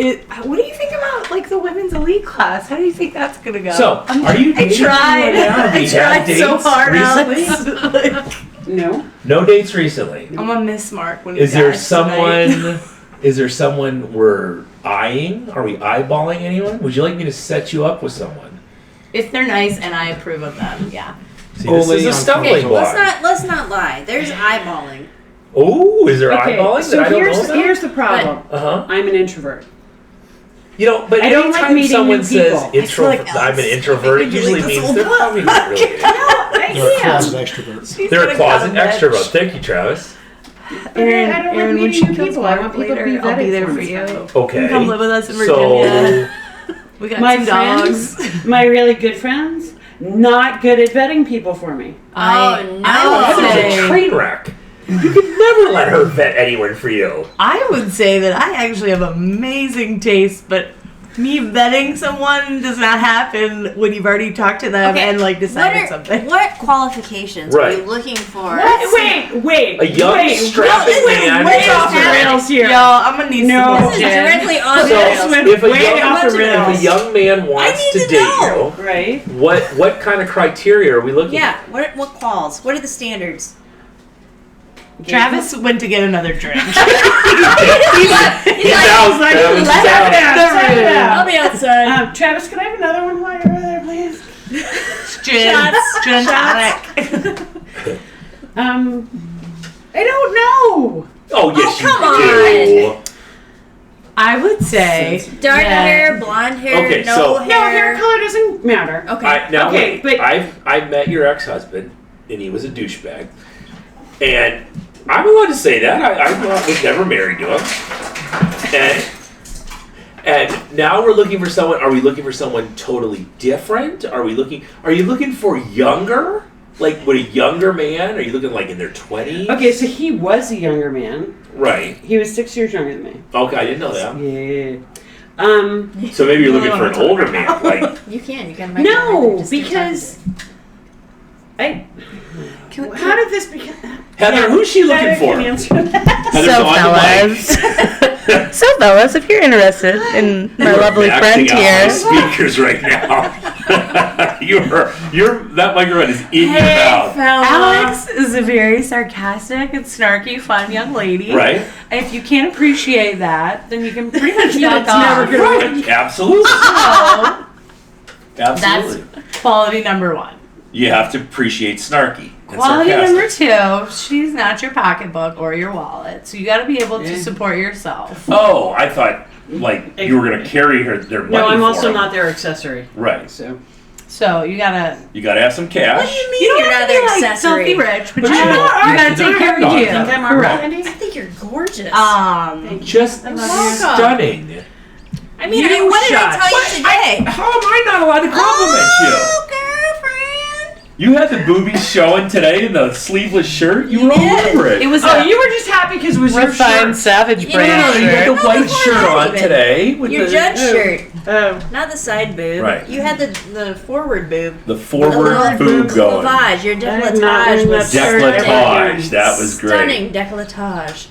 what do you think about like the women's elite class? How do you think that's gonna go? So, are you I dating tried. anyone now? Have I you had tried so dates hard, recently? Alex. No. No dates recently. I'm a Miss Mark when Is you there guys tonight. someone? Is there someone we're eyeing? Are we eyeballing anyone? Would you like me to set you up with someone? If they're nice and I approve of them, yeah. See, this Only is a on stumbling Okay, block. let's not lie. There's eyeballing. Oh, is there Okay, eyeballing so that I don't know about? here's the problem. Uh-huh. I'm an introvert. You know, but I don't like anytime meeting someone new says people. feel like I'm an Alex introvert, it is usually like this means old they're book. probably not really into it. They're a closet extrovert. They're a closet extrovert. Thank you, Travis. Aaron, I don't like Aaron, when meeting she new kills people. I Mark want people to later, be I'll be vetted there for for me. you. Okay. Come live with us in So, Virginia. We got My two friends, dogs. my really good friends, not good at vetting people for me. I no. would Heather's a say, train wreck. You could never let her vet anyone for you. I would say that I actually have amazing taste, but me vetting someone does not happen when you've already talked to them and like decided something. What qualifications Right. are you looking for? Wait. A young, strapping man. way with off the a- rails here. Yo, I'm gonna need No. some This is more gin. directly on the So, rails. went if a, way young, off the if rails. a young man wants need to to date know. you, Right? what kind of criteria are we looking Yeah. at? What quals? What are the standards? Travis went to get another drink. He's out. Travis is out. I'll be outside. Travis, can I have another one while you're over there, please? Gin. Shots. Gin tonic. I don't know. Oh, yes, come you do. I would say Dark that- hair, blonde hair, Okay, no so- hair. No, hair color doesn't matter. Okay. Now, Okay, wait, but- I've met your ex-husband, and he was a douchebag. And I'm allowed to say that. I was never married to him. And now we're looking for someone. Are we looking for someone totally different? Are you looking for younger? Like, would a younger man? Are you looking like in their 20s? Okay, so he was a younger man. Right. He was 6 years younger than me. Okay, I didn't know that. Yeah. So maybe you're Really looking for an wanna older man. Like, You can make No, because how did this become? Heather, who's she looking for? Can answer that. Heather's on the mic. So fellas, if you're interested in my lovely Maxing friend out here. my speakers right now. you're that microphone is in your mouth. Alex is a very sarcastic and snarky, fun young lady. Right? And if you can't appreciate that, then you can pretty much Yeah, fuck it's off. never gonna Right. Absolutely. So, Absolutely. that's quality number one. You have to appreciate snarky. And Quality sarcastic. number two, she's not your pocketbook or your wallet. So you got to be able to support yourself. Oh, I thought like you were gonna carry their money. No, I'm for also them. not their accessory. Right. So So you got to... You gotta have some cash. What do you mean You don't you're have not to be their like accessory? filthy rich, but But you you are. got to take care of Not. you. think I'm alright, Correct. Andy? I think you're gorgeous. Just welcome. stunning. I mean, what did I tell you today? How am I not allowed to compliment Oh, girlfriend. You had the boobies showing today in the sleeveless shirt. You were all over it. It was Oh, you were just happy because it was your refined shirt. savage You brand know, You shirt. had the white before shirt that on even. today. With Your the, judge shirt, Oh. not the side boob. Right. You had the forward boob. The The forward little boob going. Cleavage. Your I'm not decolletage wearing was that shirt. Decolletage. That was great. stunning decolletage.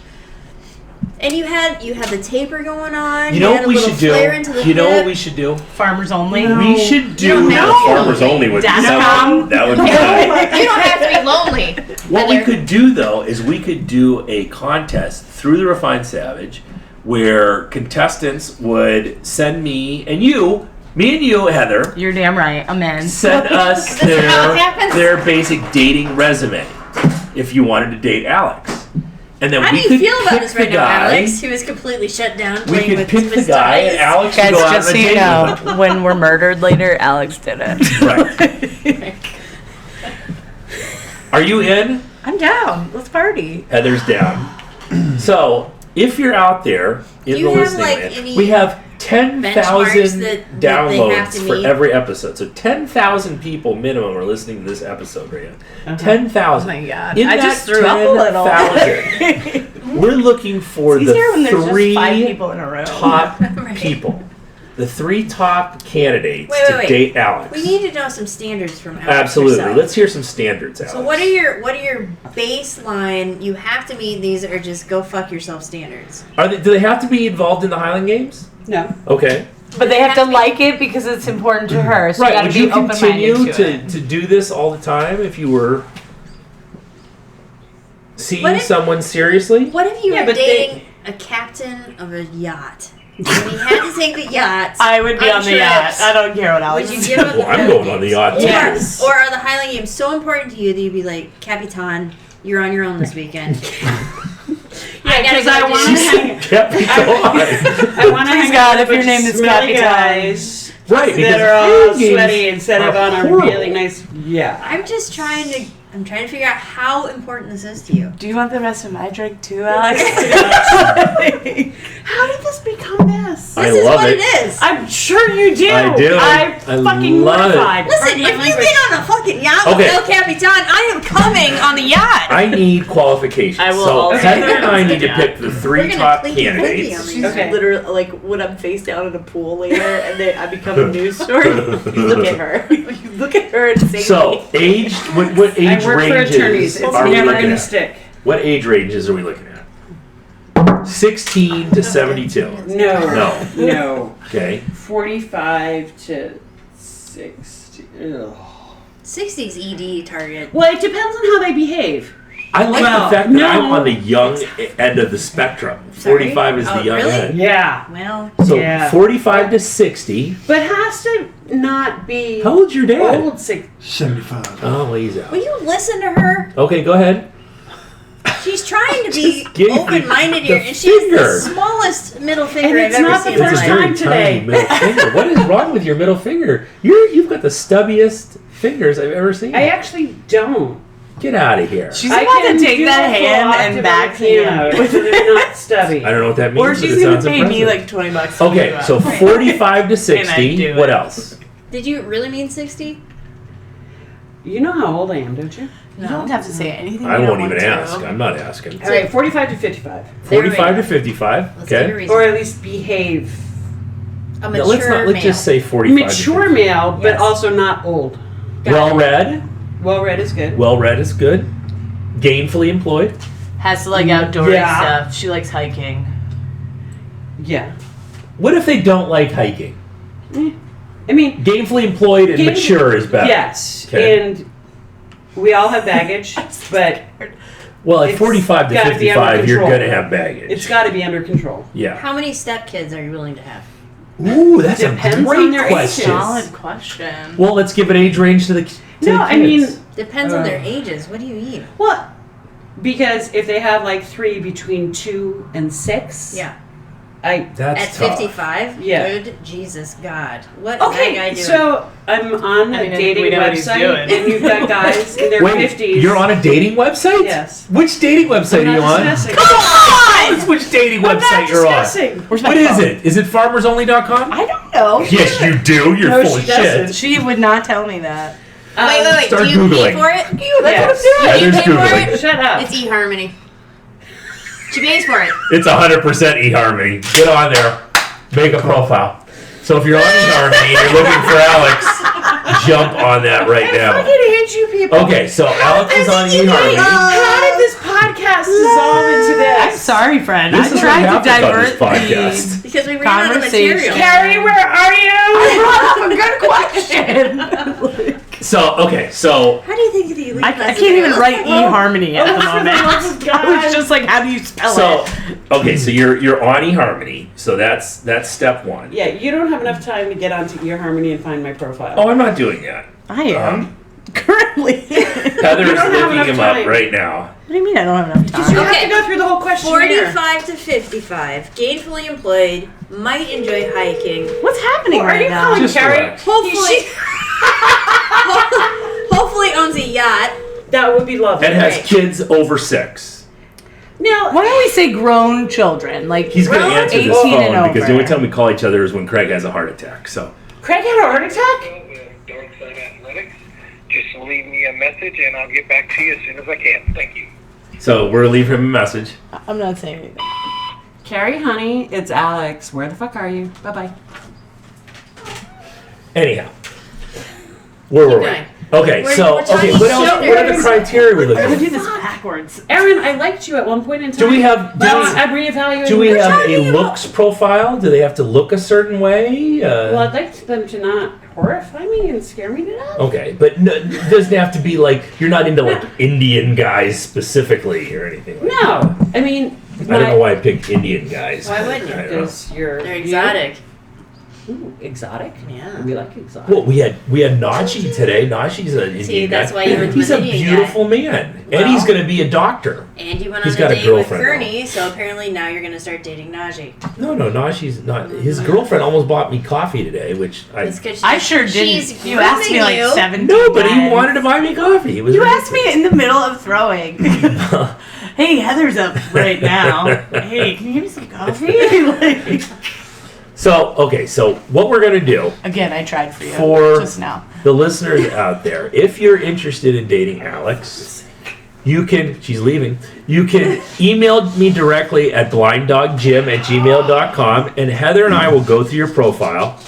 And you had the taper going on. You know had what we a little should do? flare into the You know what hip. we should do? Farmers only. We should do don't the have to. farmers only with .com. that would be nice. You don't have to be lonely. What we Heather. could do though is we could do a contest through the Refined Savage where contestants would send me and you, Heather, You're damn right. I'm in. send us This is how it happens. their basic dating resume if you wanted to date Alex. And then How we do you could feel about pick this the right now, guy. Alex? Who is completely shut down We playing could with pick the Mr. guy and Ice? Alex would Guys, go out just on so a you date know, with him. when we're murdered later, Alex did it. Right. Are you in? I'm down. Let's party. Heather's down. So, if you're out there in Do you the have, listening like, land, any we have 10,000 benchmarks that they have downloads to for meet? every episode. So 10,000 people minimum are listening to this episode right now. Oh 10,000. my god. In I that just threw up a little. 10,000, we're looking for It's easier when the there's just 5 three people in a row. top Right. people. The 3 top candidates Wait, to wait. date Alex. We need to know some standards from Alex Absolutely. herself. Let's hear some standards, Alex. So what are your baseline? You have to meet these, or just go fuck yourself standards. Do they have to be involved in the Highland Games? No. Okay. But they have to like it because it's important to her. So Right. you gotta Would be you open-minded continue to it. to do this all the time if you were seeing What if- someone seriously? What if you Yeah, were but dating a captain of a yacht? And he had to take the yacht. I would be on the yacht. trips. I don't care what Alex Would you is. give up Well, I'm going on the yacht too. Yes. Or are the Highland Games so important to you that you'd be like, Capitan, you're on your own this weekend? I gotta because go I do want this. to hang. Kept me alive. I want to Please hang God, out if with your name is smelly Capitan. guys Right, because that are all Highland Games sweaty instead of are on a horrible. really nice. Yeah. I'm just trying to figure out how important this is to you. Do you want the rest of my drink too, Alex? How did this become this? I This is love what it. it is. I'm sure you do. I do. I'm I fucking love it. mortified. Listen, Pardon my if you language. get on a fucking yacht Okay. with El Capitan, I am coming on the yacht. I need qualifications. I will so also Heather do and I that. need to Yeah. pick the 3 We're gonna top clinky clinky candidates. on these. She's Okay. literally like when I'm face down in a pool later and I become a news story. You look at her. You look at her and say, So age, what I age work for ranges attorneys. It's are we never looking going to at? stick. What age ranges are we looking at? 16 to 72. No. No. No. Okay. 45 to 60. Ugh. 60's ED target. Well, it depends on how they behave. I like Well, the fact that no. I'm on the young end of the spectrum. Sorry? 45 is the Oh, young really? end. Yeah. Well, So Yeah. 45 to 60. But has to not be How old's your dad? old. 75. Oh, well, he's out. will you listen to her? Okay, go ahead. She's trying to be Just give me open-minded the here, and she has finger. the smallest middle finger And I've it's ever not the seen in my first life. time today. Middle finger. What is wrong with your middle finger? You've got the stubbiest fingers I've ever seen. I actually don't. Get out of here. she's I about can to take feel that the full hand octave and of back the piano, you. so they're not stubby. I don't know what that means. Or but she's it gonna sounds pay me impressive. like $20 to Okay, do it. so 45 to 60. do What it. else? Did you really mean 60? You know how old I am, don't you? You don't have to say anything. I you won't don't even want ask. to. I'm not asking. All right, 45 to 55. There we 45 go. to 55. Let's give a Okay. reason. Or at least behave. A Now, mature let's male. just say 45. to Mature 55. male, but Yes. also not old. Well read. Well read is good. Well read is good. Gainfully employed. Has to like outdoorsy Yeah. stuff. She likes hiking. Yeah. What if they don't like hiking? I mean, Gainfully employed and Gain- mature is better. yes. Okay. And we all have baggage, but Well, at It's 45 to gotta be under 55, you're control. going to have baggage. it's got to be under control. Yeah. How many stepkids are you willing to have? Ooh, that's Depends a on great their question. ages. Solid question. Well, let's give an age range to the to No, the I mean, kids. Depends on their ages. What do you eat? well, because if they have like 3 between 2 and 6, Yeah. That's At tough. 55? Yeah. Good Jesus God. What is that guy Okay, doing? so I'm on I mean, a I think dating we know what he's website, doing. and you've got guys in their Wait, 50s. you're on a dating website? Yes. Which dating website I'm are you not on? discussing. Tell us which dating I'm website not you're on. discussing. Where's my What is phone? it? Is it farmersonly.com? I don't know. Yes, you do. You're No, full she of shit. doesn't. She would not tell me that. Wait. Start Do you pay Googling. for it? Yes. Do you Heather's pay for Googling. it? Shut up. It's eHarmony. She pays for it. It's 100% eHarmony. Get on there. Make a profile. So if you're on eHarmony and you're looking for Alex, jump on that right now. I hate you people. Okay, so Alex is on eHarmony. How did this podcast dissolve into I'm this? sorry, friend. This I is what tried to happens on divert this podcast. Because we ran out of Conversation. material. Carrie, where are you? a good question. So, okay, so How do you think the elite I class can't even is? write eHarmony at the Oh, for the love of moment. God. I was just like, how do you spell So, it? okay, so you're on eHarmony, so that's step one. Yeah, you don't have enough time to get onto eHarmony and find my profile. Oh, I'm not doing that. I am. Currently. What Heather's You don't have looking enough him up time. right now. do you mean I don't have enough You time? have Okay. to go through the whole questionnaire. 45 to 55, gainfully employed, might enjoy hiking. What's happening Are right you now? calling Just Carrie? relax. Hopefully, hopefully owns a yacht. That would be lovely. And has Right. kids over 6. Now, Why don't we say grown children? Like He's going to grown answer this 18 and phone because the only over. time we call each other is when Craig has a heart attack. So, Craig had a heart attack? Duncan Athletics. Just leave me a message and I'll get back to you as soon as I can. Thank you. we're going to leave him a message. I'm not saying anything. Carrie, honey, it's Alex. Where the fuck are you? Bye-bye. Anyhow, where were we? going. Okay, We're what talking else? What are the genders. criteria we're I'm gonna looking do for? this backwards. Aaron, I liked you at one point in time. Do we have I'm reevaluating. do we We're have talking a about- looks profile? Do they have to look a certain way? Well, I'd like them to not horrify me and scare me to death. Okay, but it doesn't have to be like you're not into like Indian guys specifically or anything. Like No, I mean, that. I don't know why I picked Indian guys. Why wouldn't you? I don't know. Because you're They're exotic. Ooh, exotic. Yeah. We like exotic. Well, we had Nachi today. Nachi's an Indian See, that's guy. why you went He's with a an Indian beautiful man, and he's going to be a doctor. And you went He's on got a a date with girlfriend, Kearney, so apparently now you're going to start dating Najee. No, Nachi's not. His girlfriend almost bought me coffee today, which It's 'cause I sure she's didn't. You asked me grooming like you. 17 no, but he times. wanted to buy me coffee. It was You asked me in the middle of throwing. Hey, Heather's up right now. Hey, can you give me some coffee? Like, So what we're going to do, again, I tried for you For- just now. the listeners out there, if you're interested in dating Alex, you can, she's leaving, you can email me directly at blinddogjim@gmail.com, and Heather and I will go through your profile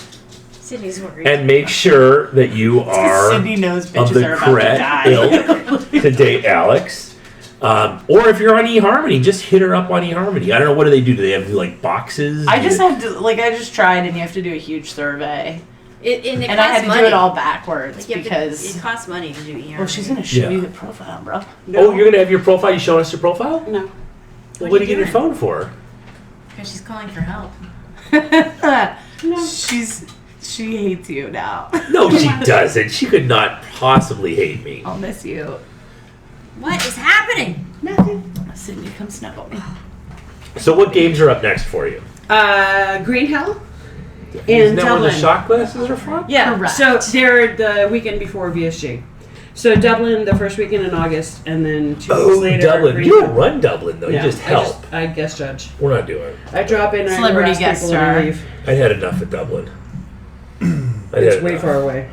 Sydney's worried. and make sure that you are Sydney knows of bitches the are about to correct die. ilk to date Alex. Or if you're on eHarmony, just hit her up on eHarmony. I don't know, what do? They have like boxes? I just have to, I just tried, and you have to do a huge survey. It And costs I had to money. do it all backwards Like, you have to- because. it costs money to do ER. Well, she's going to show Yeah. you the profile, bro. Oh, you're going to have your profile? You showing us your profile? No. Well, what are you getting your phone for? Because she's calling for help. She hates you now. No, she doesn't. She could not possibly hate me. I'll miss you. What is happening? Sydney, come snuggle me. So what games are up next for you? Green Hell Isn't and that where the Dublin. shot glasses are from? Yeah, Correct. so they're the weekend before VSG. So Dublin the first weekend in August, and then 2 weeks Oh, later. Dublin. Green You don't Hell. run Dublin, though. Yeah, You just help. I guest judge. We're not doing it. I drop in, Celebrity I harass guest people, and I star. leave. I'd had enough of Dublin. It's way far away.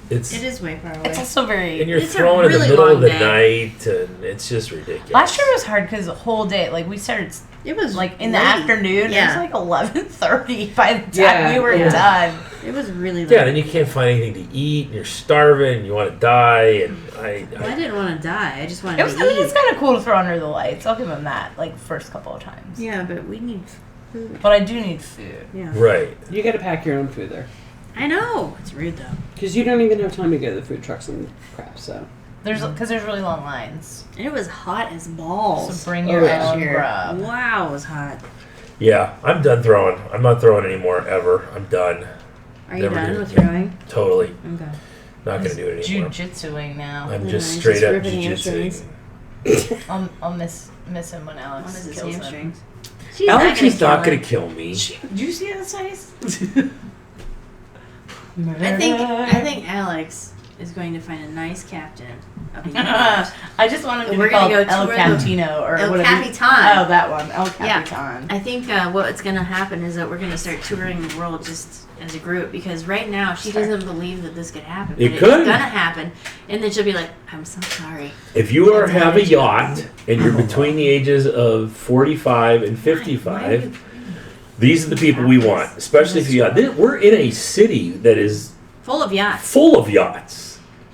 It's, It is way far away. It's also very. and you're It's a thrown in the really middle of long the day. night, and it's just ridiculous. Last year was hard because the whole day, we started It was in the late. afternoon. Yeah. It was 11:30 by the time Yeah, we were yeah. done. It was really late. Yeah, then you can't find anything to eat, and you're starving, and you want to die, and I didn't want to die. I just wanted It was. to I mean, eat. it's kind of cool to throw under the lights. I'll give him that. First couple of times. Yeah, but we need food. But I do need food. Yeah. right. You got to pack your own food there. I know. It's rude though. Because you don't even have time to go to the food trucks and crap, so. Because there's really long lines. And it was hot as balls. So bring Oh, your yeah. own Here. grub. Wow, it was hot. Yeah, I'm done throwing. I'm not throwing anymore, ever. I'm done. Are you Never done do. with throwing? Totally. Okay. Not going to do it anymore. Jiu-jitsuing now. I'm Yeah, just he's straight just up ripping jiu-jitsuing. hamstrings. I'll miss him when Alex What is his kills him. hamstrings? She's Alex is not kill going him. to kill me. Do you see that size? I think Alex is going to find a nice captain of a yacht. I just wanted to We're be called gonna go El tour Capitino or El whatever. Capitan. Oh, that one, El Yeah. Capitan. I think what's going to happen is that we're going to start touring the world just as a group, because right now she doesn't believe that this could happen. It but could. It's going to happen. And then she'll be like, I'm so sorry. If you have a yacht and you're between the ages of 45 and 55, these are the people we want, especially if you got. We're in a city that is Full of yachts. full of yachts.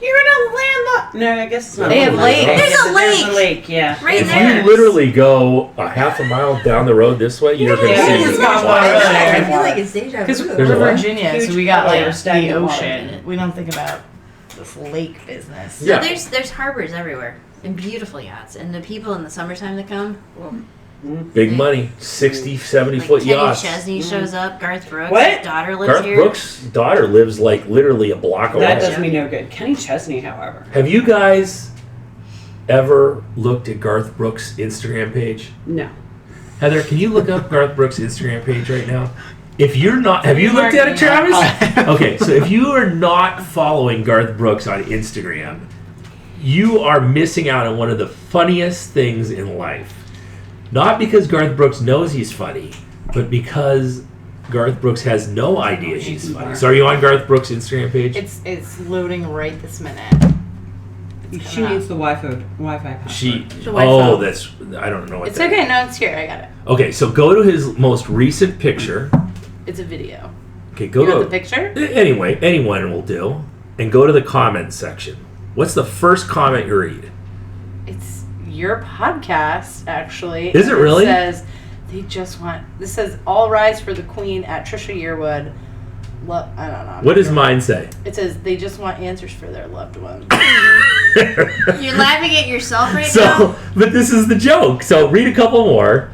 You're in a landlocked. No, I guess it's not. They have lakes. There's a There's lake. a lake, yeah. Right If there. you literally go a half a mile down the road this way, you're going to Yeah, see it's these got yachts. water. I feel like it's deja Because vu. There's we're a lot. Virginia, Huge so we got water, like the stagnant water in ocean. it. We don't think about this lake business. So Yeah. there's harbors everywhere and beautiful yachts, and the people in the summertime that come, well, Big money, 60, 70 like foot Kenny yachts. Chesney shows up, Garth Brooks' What? daughter lives Garth here. Brooks' daughter lives like literally a block away. That does me no good. Kenny Chesney, however. Have you guys ever looked at Garth Brooks' Instagram page? No. Heather, can you look up Garth Brooks' Instagram page right now? If you're not, have you looked at it, Travis? Okay, so if you are not following Garth Brooks on Instagram, you are missing out on one of the funniest things in life. Not because Garth Brooks knows he's funny, but because Garth Brooks has no idea he's funny. So are you on Garth Brooks' Instagram page? It's loading right this minute. She needs the Wi-Fi password. Wi-Fi. That's, I don't know what It's that okay. is. No, it's here. I got it. Okay, so go to his most recent picture. It's a video. Okay, go You got to the picture? Anyway, anyone will do. And go to the comments section. What's the first comment you read? It's your podcast, actually. Is it And really? It says they just want. This says all rise for the Queen at Trisha Yearwood. I don't know. What does mine say? It says they just want answers for their loved ones. You're laughing at yourself right So, now? but this is the joke. So read a couple more.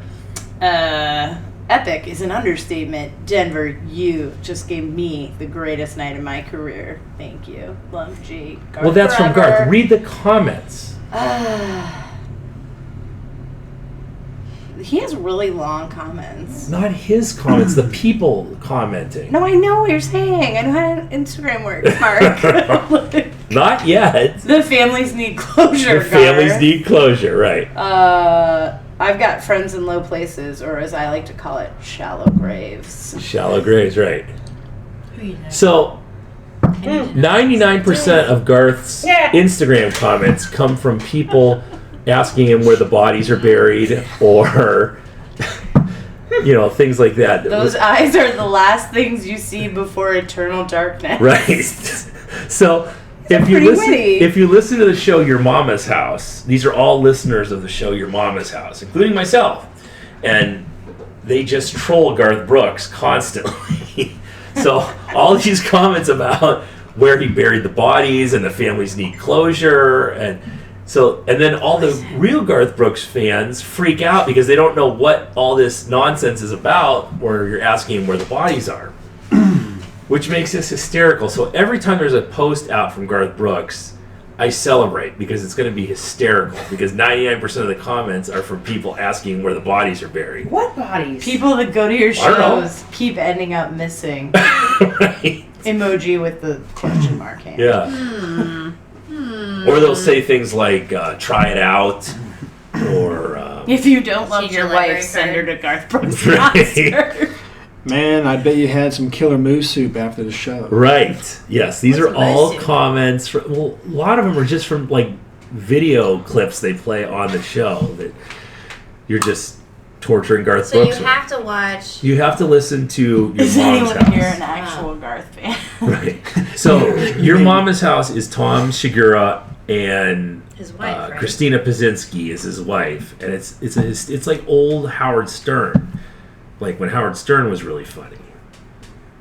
Epic is an understatement. Denver, you just gave me the greatest night of my career. Thank you. Love, G. Garth Well, that's from forever. Garth. Read the comments. He has really long comments. Not his comments, the people commenting. No, I know what you're saying. I know how Instagram works, Mark. Not yet. The families need closure. The families Gar. need closure, right? I've got friends in low places, or as I like to call it, shallow graves. Shallow graves, right. So, 99% of Garth's Instagram comments come from people asking him where the bodies are buried or, things like that. Those eyes are the last things you see before eternal darkness. Right. So, if you listen to the show Your Mama's House, these are all listeners of the show Your Mama's House, including myself. And they just troll Garth Brooks constantly. So all these comments about where he buried the bodies and the families need closure, and then all the real Garth Brooks fans freak out because they don't know what all this nonsense is about, where you're asking where the bodies are, which makes this hysterical. So every time there's a post out from Garth Brooks, I celebrate because it's going to be hysterical because 99% of the comments are from people asking where the bodies are buried. What bodies? People that go to your I don't know. shows keep ending up missing. Right? Emoji with the question mark hand. Yeah. Or they'll say things like, try it out, or... If you don't love Change your your library wife, send her card. to Garth Brooks Right. concert. Man, I bet you had some killer moose soup after the show. Right. Yes, these What's are all moose soup? comments. Well, a lot of them are just from, video clips they play on the show that you're just torturing Garth So you Brooks with. have to watch. You have to listen to Your Is Mom's anyone House. here an actual Garth fan? Right. So, Your Mama's House is Tom Segura and His wife, right? Christina Pazinski is his wife, and it's like old Howard Stern, like when Howard Stern was really funny.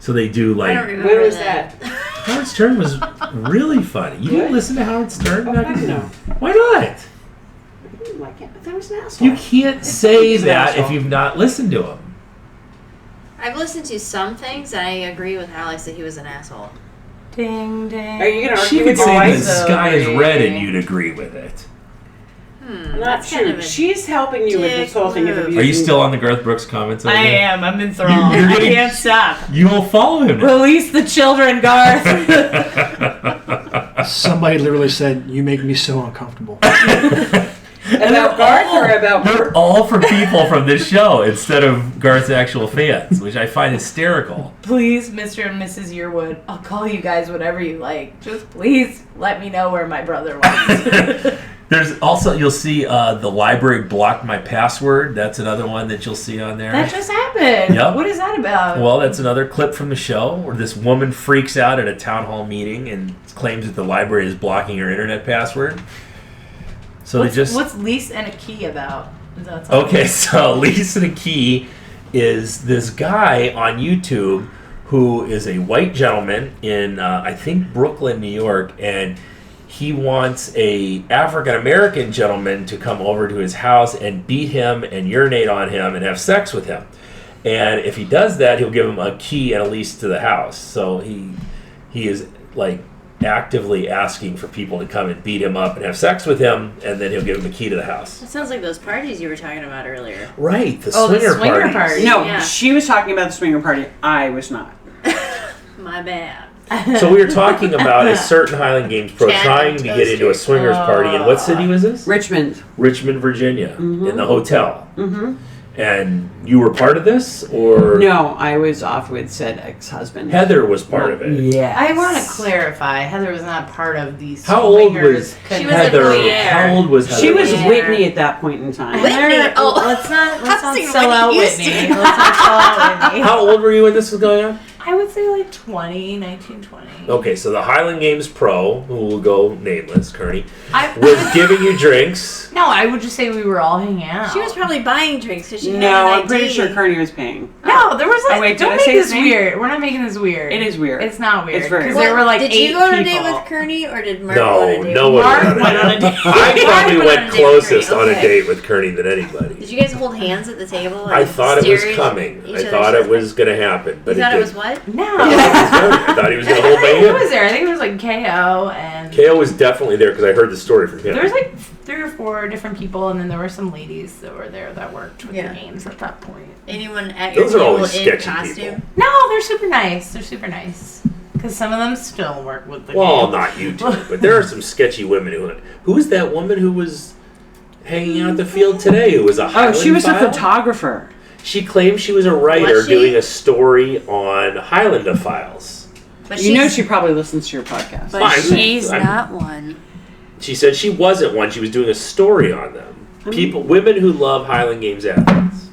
So they do I don't remember When was that. Howard Stern was really funny. You didn't listen to Howard Stern? No. Why not? I can't. That was an asshole. You can't say he's an that if asshole. you've not listened to him. I've listened to some things, and I agree with Alex that he was an asshole. Ding, ding. Are you going to She argue could with your say the wife? so sky is red and great. you'd agree with it. Not That's kind true. of a She's helping you with this whole thing of dick abusing. Are you still on the Garth Brooks comments? over I there? am. I'm enthralled. You're I getting- can't stop. You will follow him now. Release the children, Garth. Somebody literally said, "You make me so uncomfortable." About Garth or about They're all for people from this show instead of Garth's actual fans, which I find hysterical. Please, Mr. and Mrs. Yearwood, I'll call you guys whatever you like. Just please let me know where my brother was. There's also, you'll see the library blocked my password. That's another one that you'll see on there. That just happened. Yep. What is that about? Well, that's another clip from the show where this woman freaks out at a town hall meeting and claims that the library is blocking her internet password. So what's Lease and a Key about? Okay, so Lease and a Key is this guy on YouTube who is a white gentleman in, I think, Brooklyn, New York, and he wants a African-American gentleman to come over to his house and beat him and urinate on him and have sex with him. And if he does that, he'll give him a key and a lease to the house. So he is, like, actively asking for people to come and beat him up and have sex with him, and then he'll give him a key to the house. That sounds like those parties you were talking about earlier. Right, the swinger parties. party. No, Yeah. she was talking about the swinger party. I was not. My bad. So we were talking about a certain Highland Games pro Cat trying and to get into a toaster. swingers party. And what city was this? Richmond. Richmond, Virginia, in the hotel. Mm-hmm. And you were part of this, or No, I was off with said ex-husband. Heather was part of it? Yeah. I want to clarify. Heather was not part of these. How old swingers. was She was a Heather? voyeur. How old was Heather? She was Yeah. Whitney at that point in time. Whitney? Oh. Let's not thinking sell out Whitney Whitney. Houston. Let's not sell out Whitney. How old were you when this was going on? I would say like 19, 20. Okay, so the Highland Games pro, who will go nameless, Kearney, I was giving you drinks. No, I would just say we were all hanging out. She was probably buying drinks because she had No, an I'm pretty ID. sure Kearney was paying. No, there was like. Oh, wait, did don't I make say this his name? weird. We're not making this weird. It is weird. It's not weird. It's very because weird. there were like did 8 you go on a people. date with Kearney or did Mark No, go on a date no with one Mark went on a date. I probably Mark went on a went date with closest Kearney, on a okay. date with Kearney than anybody. Did you guys hold hands at the table? I and thought it was stare coming. each I other's thought it eyes? was going to happen, but You thought it was didn't. what? No. I thought he was going to hold my I think he was hand. there. I think it was like KO and KO was definitely there because I heard the story from him. there was like 3 or 4 different people, and then there were some ladies that were there that worked with Yeah. the games at that point. Anyone at your Those are table always in sketchy costume? people. No, they're super nice. They're super nice. Because some of them still work with the Well, game. not you two, but there are some sketchy women who was that woman who was hanging out at the field today who was a Oh, Highland she was a file? photographer. She claimed she was a writer Was she? doing a story on Highlander files. But You know she's- she probably listens to your podcast. But Fine. she's I'm- not one. She said she wasn't one. She was doing a story on them. Women who love Highland Games athletes.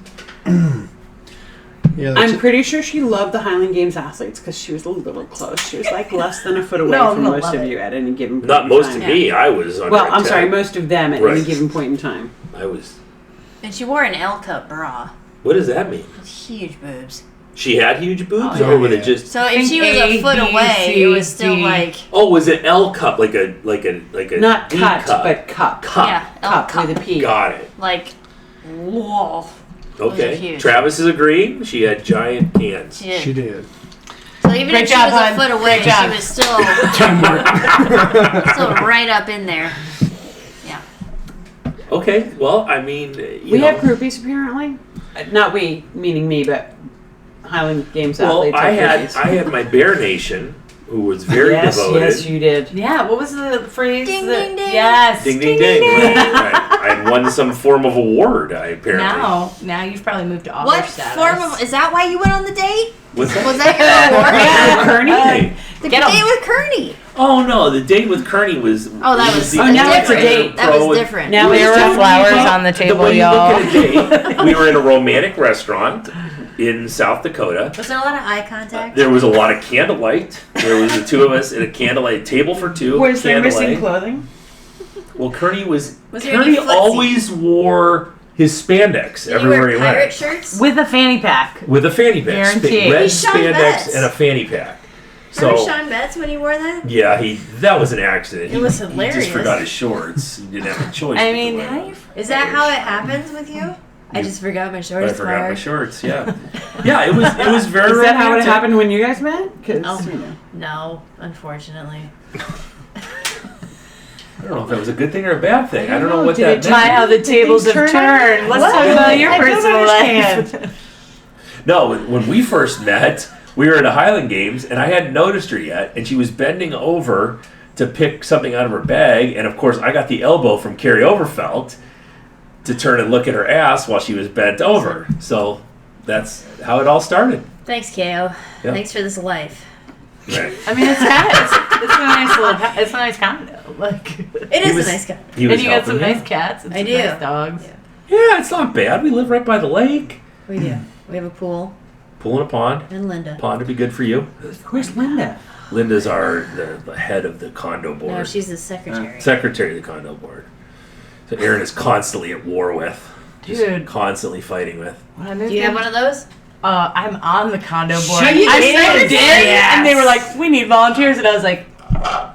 Yeah, I'm pretty sure she loved the Highland Games athletes because she was a little close. She was like less than a foot away No, from no, most love of it. you at any given point Not in most time. of me. I was under Well, I'm attack. sorry, most of them at Right. any given point in time. I was. And she wore an L cup bra What does that mean? with huge boobs. She had huge boobs, Oh, or was yeah. it just? So if Think she was a A, foot B, away, C, it was still D. like Oh, was it L cup like a Not D cut, cup? but cup. cup? yeah, L Cup cup. with a P. Got it. Like whoa. Those are Okay. huge. Travis is agreeing. She had giant cans. She did. she did. So even Great if job, she was hon. a foot away, Great job. she was still still right up in there. Yeah. Okay. Well, I mean, We have groupies apparently. Not we, meaning me, but Highland Games Well, athletes. I have had groupies. my Bear Nation, who was very yes, devoted. yes, you did. Yeah, what was the phrase? Ding, that, ding, ding. Yes. Ding ding ding! Right. I had won some form of award. I apparently. Now you've probably moved to offer What status. form of is that? Why you went on the date? What's that? Was that your award? Yeah, Kearney. Hey. The Get 'em. date with Kearney. Oh no, the date with Kearney was. Oh, that it was the Oh, now only it's a date. That pro- was different. Now There it's were just flowers on the table, when you y'all. look at a date, we were in a romantic restaurant in South Dakota. Was there a lot of eye contact? There was a lot of candlelight. There was the two of us at a candlelight table for two. Was there missing candlelight. clothing? Well, Kearney Was there any Kearney footsie? always wore his spandex Did you everywhere wear he pirate went. shirts? With a fanny pack. With a fanny pack. Guaranteed. Red He's Sean spandex Betts. and a fanny pack. Remember So Sean Betts when he wore that? yeah, that was an accident. It was He hilarious. just forgot his shorts. He didn't have a choice. I but to mean, wear how do them. you... Is that how it happens with you? I just forgot my I shorts. forgot my Mark. shorts. Yeah, yeah. It was very. Is that how it romantic. happened when you guys met? 'Cause, Oh. you know. No, unfortunately. I don't know if that was a good thing or a bad thing. I don't know what Did that it meant. My, how the tables have things turn out? turned. Let's What? talk about your I don't personal understand. life. No, when we first met, we were at a Highland Games, and I hadn't noticed her yet, and she was bending over to pick something out of her bag, and of course I got the elbow from Carrie Overfelt to turn and look at her ass while she was bent over. So that's how it all started. Thanks, KO. Yeah. Thanks for this life. Right. I mean, it's a nice little, it's a nice condo. Like, It is a nice guy. He was and you got some helping, nice cats and I some do. nice dogs. Yeah. Yeah, it's not bad. We live right by the lake. We do. We have a pool Pool in a pond. and Linda. Pond would be good for you. Where's Linda? Linda's the head of the condo board. No, she's the secretary. Secretary of the condo board. So Aaron is constantly at war with. Just Dude. constantly fighting with. Do you have one of those? I'm on the condo board. Sure you I did? did, and they were like, "We need volunteers," and I was like,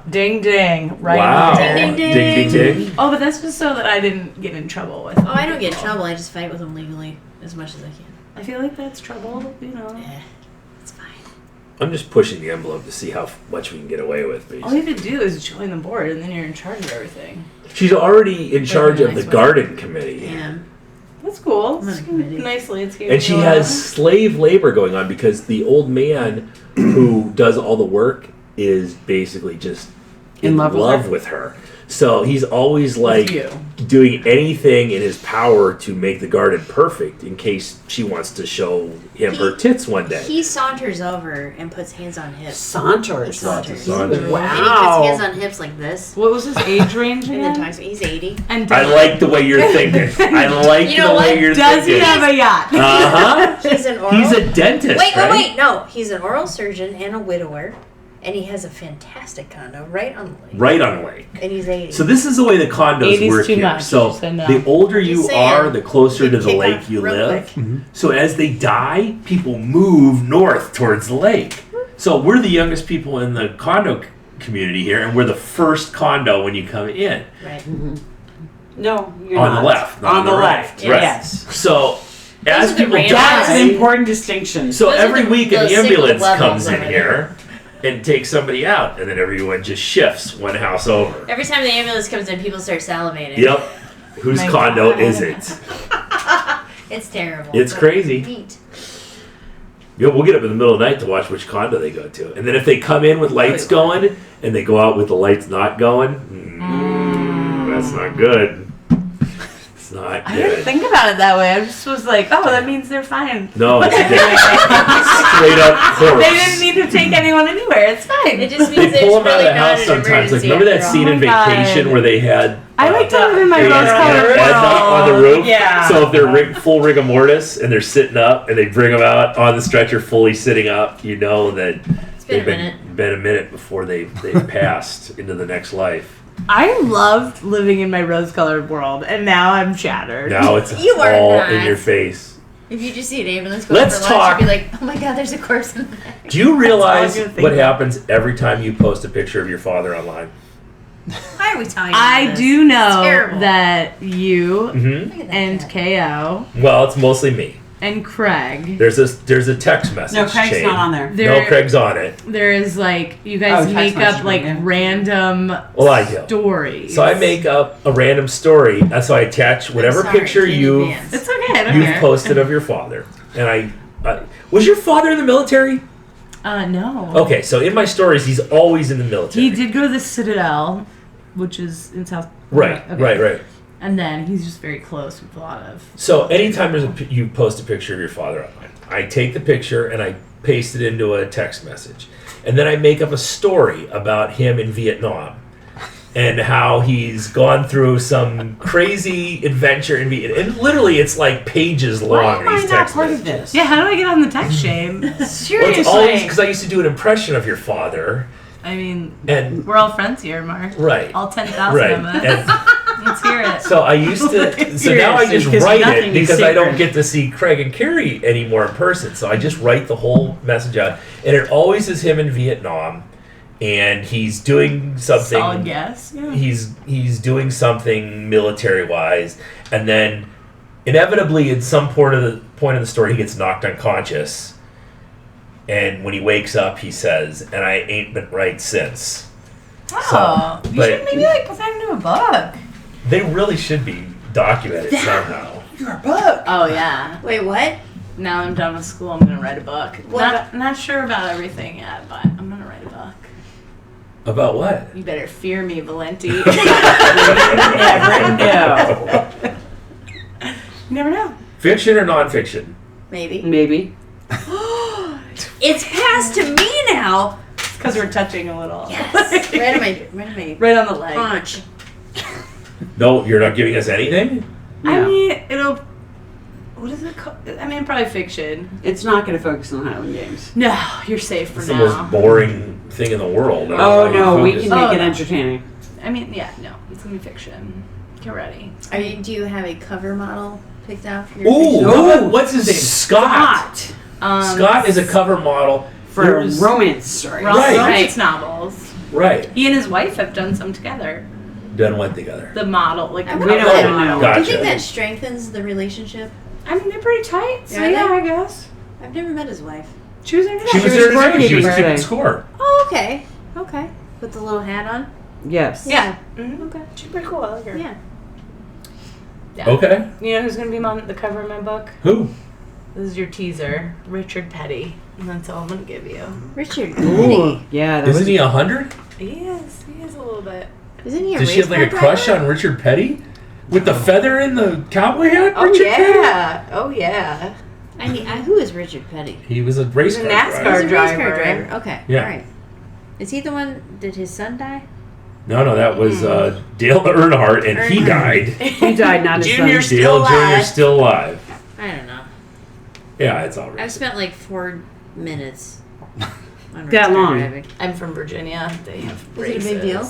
"Ding ding!" Right. Wow. there. Ding, ding, Ding, ding, ding. Oh, but that's just so that I didn't get in trouble with. Oh, I don't get in trouble. I just fight with them legally as much as I can. I feel like that's trouble, you know. Yeah, it's fine. I'm just pushing the envelope to see how much we can get away with. All Basically. you have to do is join the board, and then you're in charge of everything. She's already in charge of the Nice way. garden committee. Yeah. That's cool. I'm on a committee. Nice landscape. And she has slave labor going on because the old man who does all the work is basically just in love with her. So he's always like you. doing anything in his power to make the garden perfect in case she wants to show him her tits one day. He saunters over and puts hands on hips. Saunters. Saunters. And he puts Wow. hands on hips like this. What was his age range And then again? talks. He's 80. And I like the way you're thinking. I like You know the way what? you're Does he thinking. have a yacht? Uh-huh. He's an oral. He's a dentist, Wait, right? wait, no. He's an oral surgeon and a widower, and he has a fantastic condo right on the lake. Right on the lake. And he's 80. So this is the way the condos 80's work too here. much. So Just say no. the older you Just saying. are, the closer to the Kick lake off you real live. quick. So as they die, people move north towards the lake. So we're the youngest people in the condo community here, and we're the first condo when you come in. Right. No, you're On not. the left, not On the right. left. Right. Yes. So as are the people ramps. That's an die, important distinction. so Those are every the- week the an single ambulance levels comes in over here and takes somebody out, and then everyone just shifts one house over. Every time the ambulance comes in, people start salivating. Yep. Whose My condo God. is it? It's terrible. It's but crazy. Neat. Yeah, we'll get up in the middle of the night to watch which condo they go to. And then if they come in with lights going and they go out with the lights not going, that's not good. It's not I didn't good. think about it that way. I just was like, oh, that means they're fine. No, it's straight up corpse. They didn't need to take anyone anywhere. It's fine. It just They means pull there's them out of really the not house an sometimes. Like, emergency remember that after scene all. in Oh my Vacation God. where they had I like to live in my they had rose-colored Edna on the world. roof? Yeah. So if they're full rigor mortis and they're sitting up and they bring them out on the stretcher fully sitting up, you know that It's been a they've minute. been a minute before they've passed into the next life. I loved living in my rose-colored world, and now I'm shattered. Now it's You are all not. in your face. If you just see an ambulance go Let's for lunch, talk- you'd be like, oh my god, there's a corpse in there. Do you realize gonna think what of. happens every time you post a picture of your father online? Why are we telling you I this? do know terrible. that you Hmm. Look at that and cat. KO Well, it's mostly me. and Craig. There's a text message. No, Craig's chain. not on there. No, Craig's on it. There is like you guys Oh, make text up messaging, like yeah. random Well, I do. stories. So I make up a random story. So I attach whatever Sorry, picture in you've advance. It's okay. I don't you've care. posted of your father, and I was your father in the military? No. Okay, so in my stories, he's always in the military. He did go to the Citadel, which is in South. Right, Okay. right. And then he's just very close with a lot of. So anytime you post a picture of your father online, I take the picture and I paste it into a text message, and then I make up a story about him in Vietnam. And how he's gone through some crazy adventure in Vietnam. And literally, it's like pages long. Why am I these not text part of messages. this? Yeah, how do I get on the text shame? Well, it's Seriously. always because I used to do an impression of your father, I mean, and we're all friends here, Mark. right, All 10,000 right. of us. And Let's hear it. so I used to. So now I just Seriously, 'cause write nothing it is because I don't secret. get to see Craig and Carrie anymore in person. So I just write the whole message out, and it always is him in Vietnam, and he's doing something. Solid guess. Yeah. He's doing something military wise, and then inevitably at some point of the story he gets knocked unconscious, and when he wakes up he says, "And I ain't been right since." Oh, you but- should maybe like put that into a book. They really should be documented somehow. Your book. Oh yeah. Wait, what? Now I'm done with school. I'm gonna write a book. What Not sure about everything yet, but I'm gonna write a book. About what? You better fear me, Valenti. You never know. You never know. Fiction or nonfiction? Maybe. Maybe. It's passed to me now. Because we're touching a little. Yes. right on my Right on the leg. paunch. No, you're not giving us anything? I No. mean, it'll. What is it called? I mean, probably fiction. It's not going to focus on Highland Games. No, you're safe for It's the now. most boring thing in the world. I don't Oh, know how no, you we focus. can make it no. entertaining. I mean, yeah, no, it's gonna be fiction. Get ready. Do you have a cover model picked out for your Ooh, fiction? how about- what's his name? Scott. Scott is a cover model For There's- romance stories. Right. Romance novels. Right. He and his wife have done some together. Done what together? The model, like I the would- We don't cover know. model. Gotcha. Do you think that strengthens the relationship? I mean, they're pretty tight. So Yeah, yeah, they- I guess. I've never met his wife. She was into She that. was was there today. She scorekeeper was keeping today. score. Oh, okay. Okay. With the little hat on? Yes. Yeah. Mm-hmm. Okay. She's pretty cool. I like her. Yeah. Yeah. Okay. You know who's gonna be on the cover of my book? Who? This is your teaser, Richard Petty. And that's all I'm gonna give you. Richard Ooh, Petty. yeah. That Isn't was, he 100? He is a little bit. Isn't he a Does race she have like a car crush driver? on Richard Petty? With the feather in the cowboy hat? Oh Richard Petty? yeah. Oh yeah. Who is Richard Petty? He was a race He's a car NASCAR driver. He's a race car driver. driver. Okay. Yeah. All right. Is he the one? Did his son die? No, that was Dale Earnhardt, and he Earnhardt. died. he died, not his Junior son. Dale alive. Jr. still alive. I don't know. Yeah, it's all I've right. spent like 4 minutes on That race car long? driving. I'm from Virginia. They have Is it a races. big deal?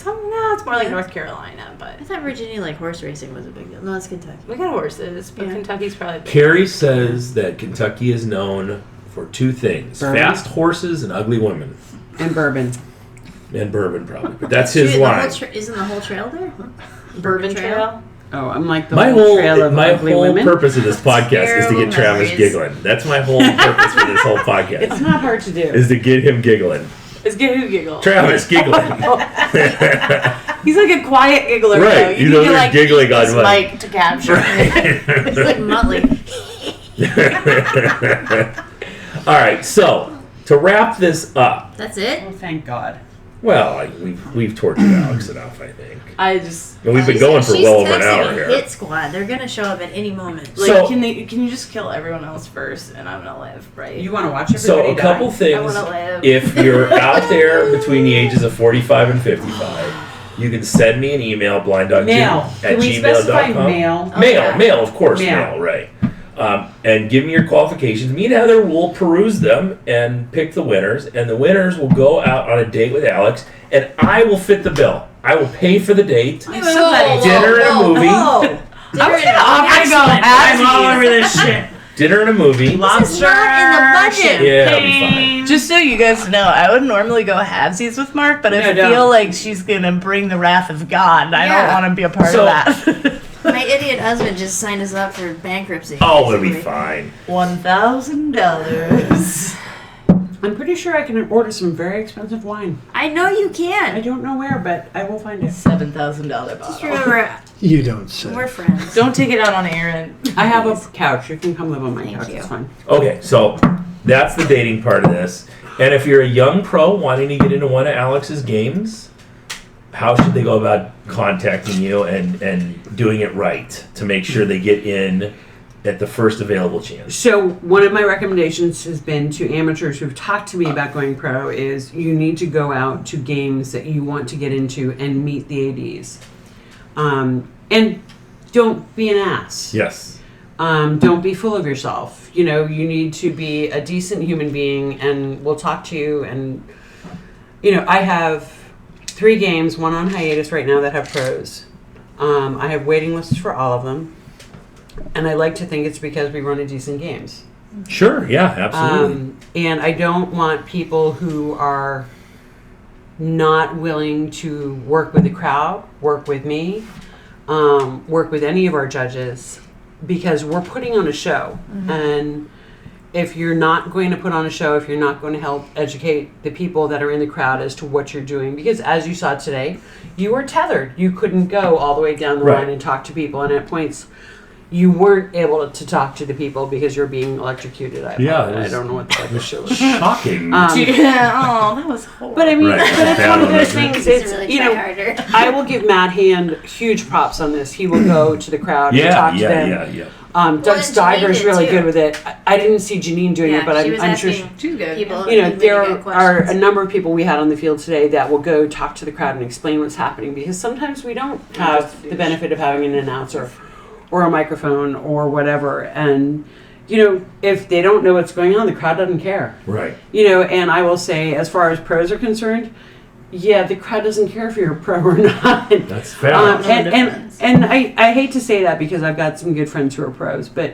No, it's more like Yeah. North Carolina, but I thought Virginia like horse racing was a big deal. No, it's Kentucky. we got horses. But Yeah. Kentucky's probably big. Carrie says that Kentucky is known for 2 things: Bourbon. fast horses and ugly women. And bourbon. And bourbon, probably. But that's his Dude, line. isn't the whole trail there? Bourbon Trail. Oh, I'm like the My whole whole trail of ugly women. purpose of this podcast is to get Terrible Travis memories. giggling. That's my whole purpose for this whole podcast. It's not hard to do. Is to get him giggling. It's good who giggle. Travis giggling. He's like a quiet giggler. Right, Though. you know need to, they're giggling on use mic. mic to capture. It's like Muttley. All right, so to wrap this up, That's it? Oh, thank God. well, we've tortured Alex enough, I think. I just And we've been She's- going for she's well over an texting hour a here. Hit squad. They're gonna show up at any moment. like, So- can you just kill everyone else first, and I'm gonna live, right? You want to watch So everybody a couple die? I things. wanna live. If you're out there between the ages of 45 and 55, you can send me an email, blind.jim Mail. at Can we specify gmail.com. mail? Mail, of course, Mail. mail, right. And give me your qualifications. Me and Heather will peruse them and pick the winners, and the winners will go out on a date with Alex, and I will fit the bill. I will pay for the date. I'm so glad you Dinner and a movie. I was gonna offer to go I'm all over this shit. Dinner and a movie. This is not in the budget. Yeah, it'll be fine. Just so you guys know, I would normally go halvesies with Mark, but if No, I don't. feel like she's gonna bring the wrath of God, I Yeah. don't want to be a part So- of that. My idiot husband just signed us up for bankruptcy. Oh, it'll be basically. fine. $1,000. I'm pretty sure I can order some very expensive wine. I know you I can. don't know where, but I will find it. $7,000 Just bottle. remember, You don't say. we're friends. Don't take it out on Aaron. I have a couch. You can come live on my Thank couch. you. It's fine. Okay, so that's the dating part of this. And if you're a young pro wanting to get into one of Alex's games, how should they go about contacting you and doing it right to make sure they get in at the first available chance? So one of my recommendations has been to amateurs who've talked to me about going pro is you need to go out to games that you want to get into and meet the ADs. And don't be an ass. Yes. Don't be full of yourself. You know, you need to be a decent human being, and we'll talk to you. And, you know, I have 3 games, one on hiatus right now that have pros. I have waiting lists for all of them. And I like to think it's because we run a decent games. Sure, yeah, absolutely. And I don't want people who are not willing to work with the crowd, work with me, work with any of our judges, because we're putting on a show. And if you're not going to put on a show, if you're not going to help educate the people that are in the crowd as to what you're doing, because as you saw today, you were tethered. You couldn't go all the way down the Right. line and talk to people. And at points, you weren't able to talk to the people because you're being electrocuted. I don't know what the show was. Shocking. that was horrible. But I mean, Right. but it's one of those things. He's It's really you know, harder. I will give Matt Hand huge props on this. He will go to the crowd and talk to them. Yeah. Doug and Steiger Janine is did really too. good with it. I didn't see Janine doing it, but she was I'm sure. asking She's good. people. You know, really there good are a questions. number of people we had on the field today that will go talk to the crowd and explain what's happening, because sometimes we don't have the benefit of having an announcer or a microphone or whatever. And, you know, if they don't know what's going on, the crowd doesn't care. Right. You know, and I will say, as far as pros are concerned, yeah, the crowd doesn't care if you're a pro or not. That's fair. And I hate to say that because I've got some good friends who are pros, but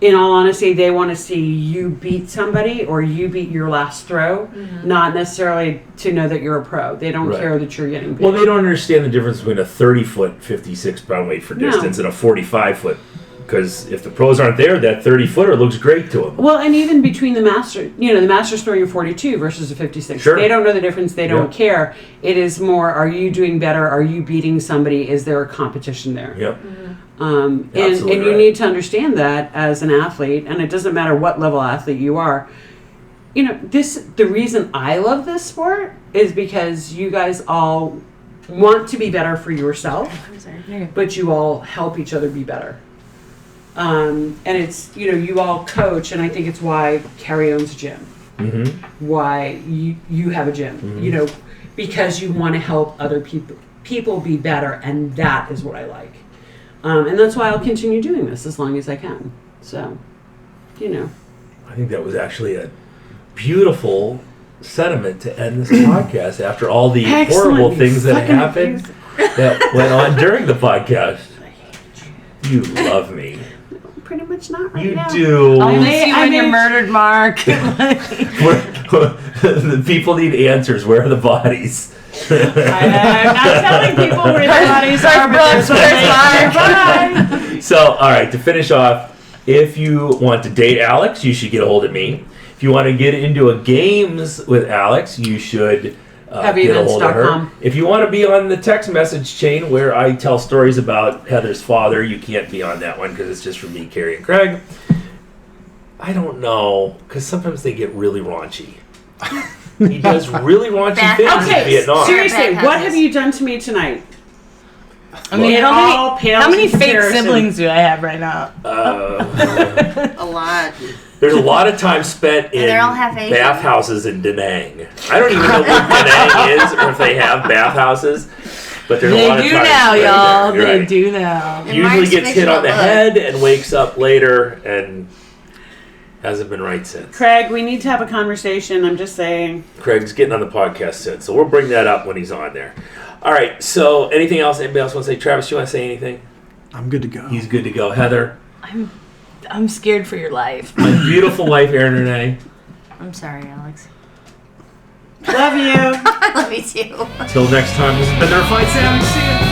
in all honesty, they want to see you beat somebody or you beat your last throw, not necessarily to know that you're a pro. They don't Right. care that you're getting beat. Well, they don't understand the difference between a 30-foot, 56-pound weight for No. distance and a 45-foot. Because if the pros aren't there, that 30-footer looks great to them. Well, and even between the master, you know, the master's throwing a 42 versus a 56. Sure. They don't know the difference. They don't Yeah. care. It is more, are you doing better? Are you beating somebody? Is there a competition there? Yep. And Absolutely you right. need to understand that as an athlete, and it doesn't matter what level athlete you are. You know, the reason I love this sport is because you guys all want to be better for yourself, but you all help each other be better. And it's, you know, you all coach, and I think it's why Carrie owns a gym. Why you have a gym, you know, because you want to help other people be better, and that is what I like. And that's why I'll continue doing this as long as I can. So, you know. I think that was actually a beautiful sentiment to end this podcast after all the Excellent, horrible you things that fucking happened that went on during the podcast. You love me. Pretty much not right You now. do. I'll miss you when you're made- murdered, Mark. The people need answers. Where are the bodies? I'm not telling people where their bodies are, but there's So, all right, to finish off, if you want to date Alex, you should get a hold of me. If you want to get into a games with Alex, you should get a hold of her. HeavyEvents.com. If you want to be on the text message chain where I tell stories about Heather's father, you can't be on that one because it's just for me, Carrie, and Craig. I don't know, because sometimes they get really raunchy. He does really raunchy Bad things houses. in Vietnam. Seriously, Bad what houses. have you done to me tonight? I mean, It all pales how many in fake comparison. siblings do I have right now? A lot. There's a lot of time spent in they're all half Asian. bathhouses in Da Nang. I don't even know what Da Nang is or if they have bathhouses, but there's a lot They of do time now, spent y'all. there. You're They right. do now. And Usually Mark's gets hit fictional on the look. head and wakes up later and hasn't been right since. Craig, we need to have a conversation. I'm just saying. Craig's getting on the podcast since, so we'll bring that up when he's on there. All right, so anything else? Anybody else want to say? Travis, you want to say anything? I'm good to go. He's good to go. Heather, I'm scared for your life. my beautiful wife, Erin Renee. I'm sorry, Alex. Love you. I love you too. Till next time, this has been the Refined Savage. See ya.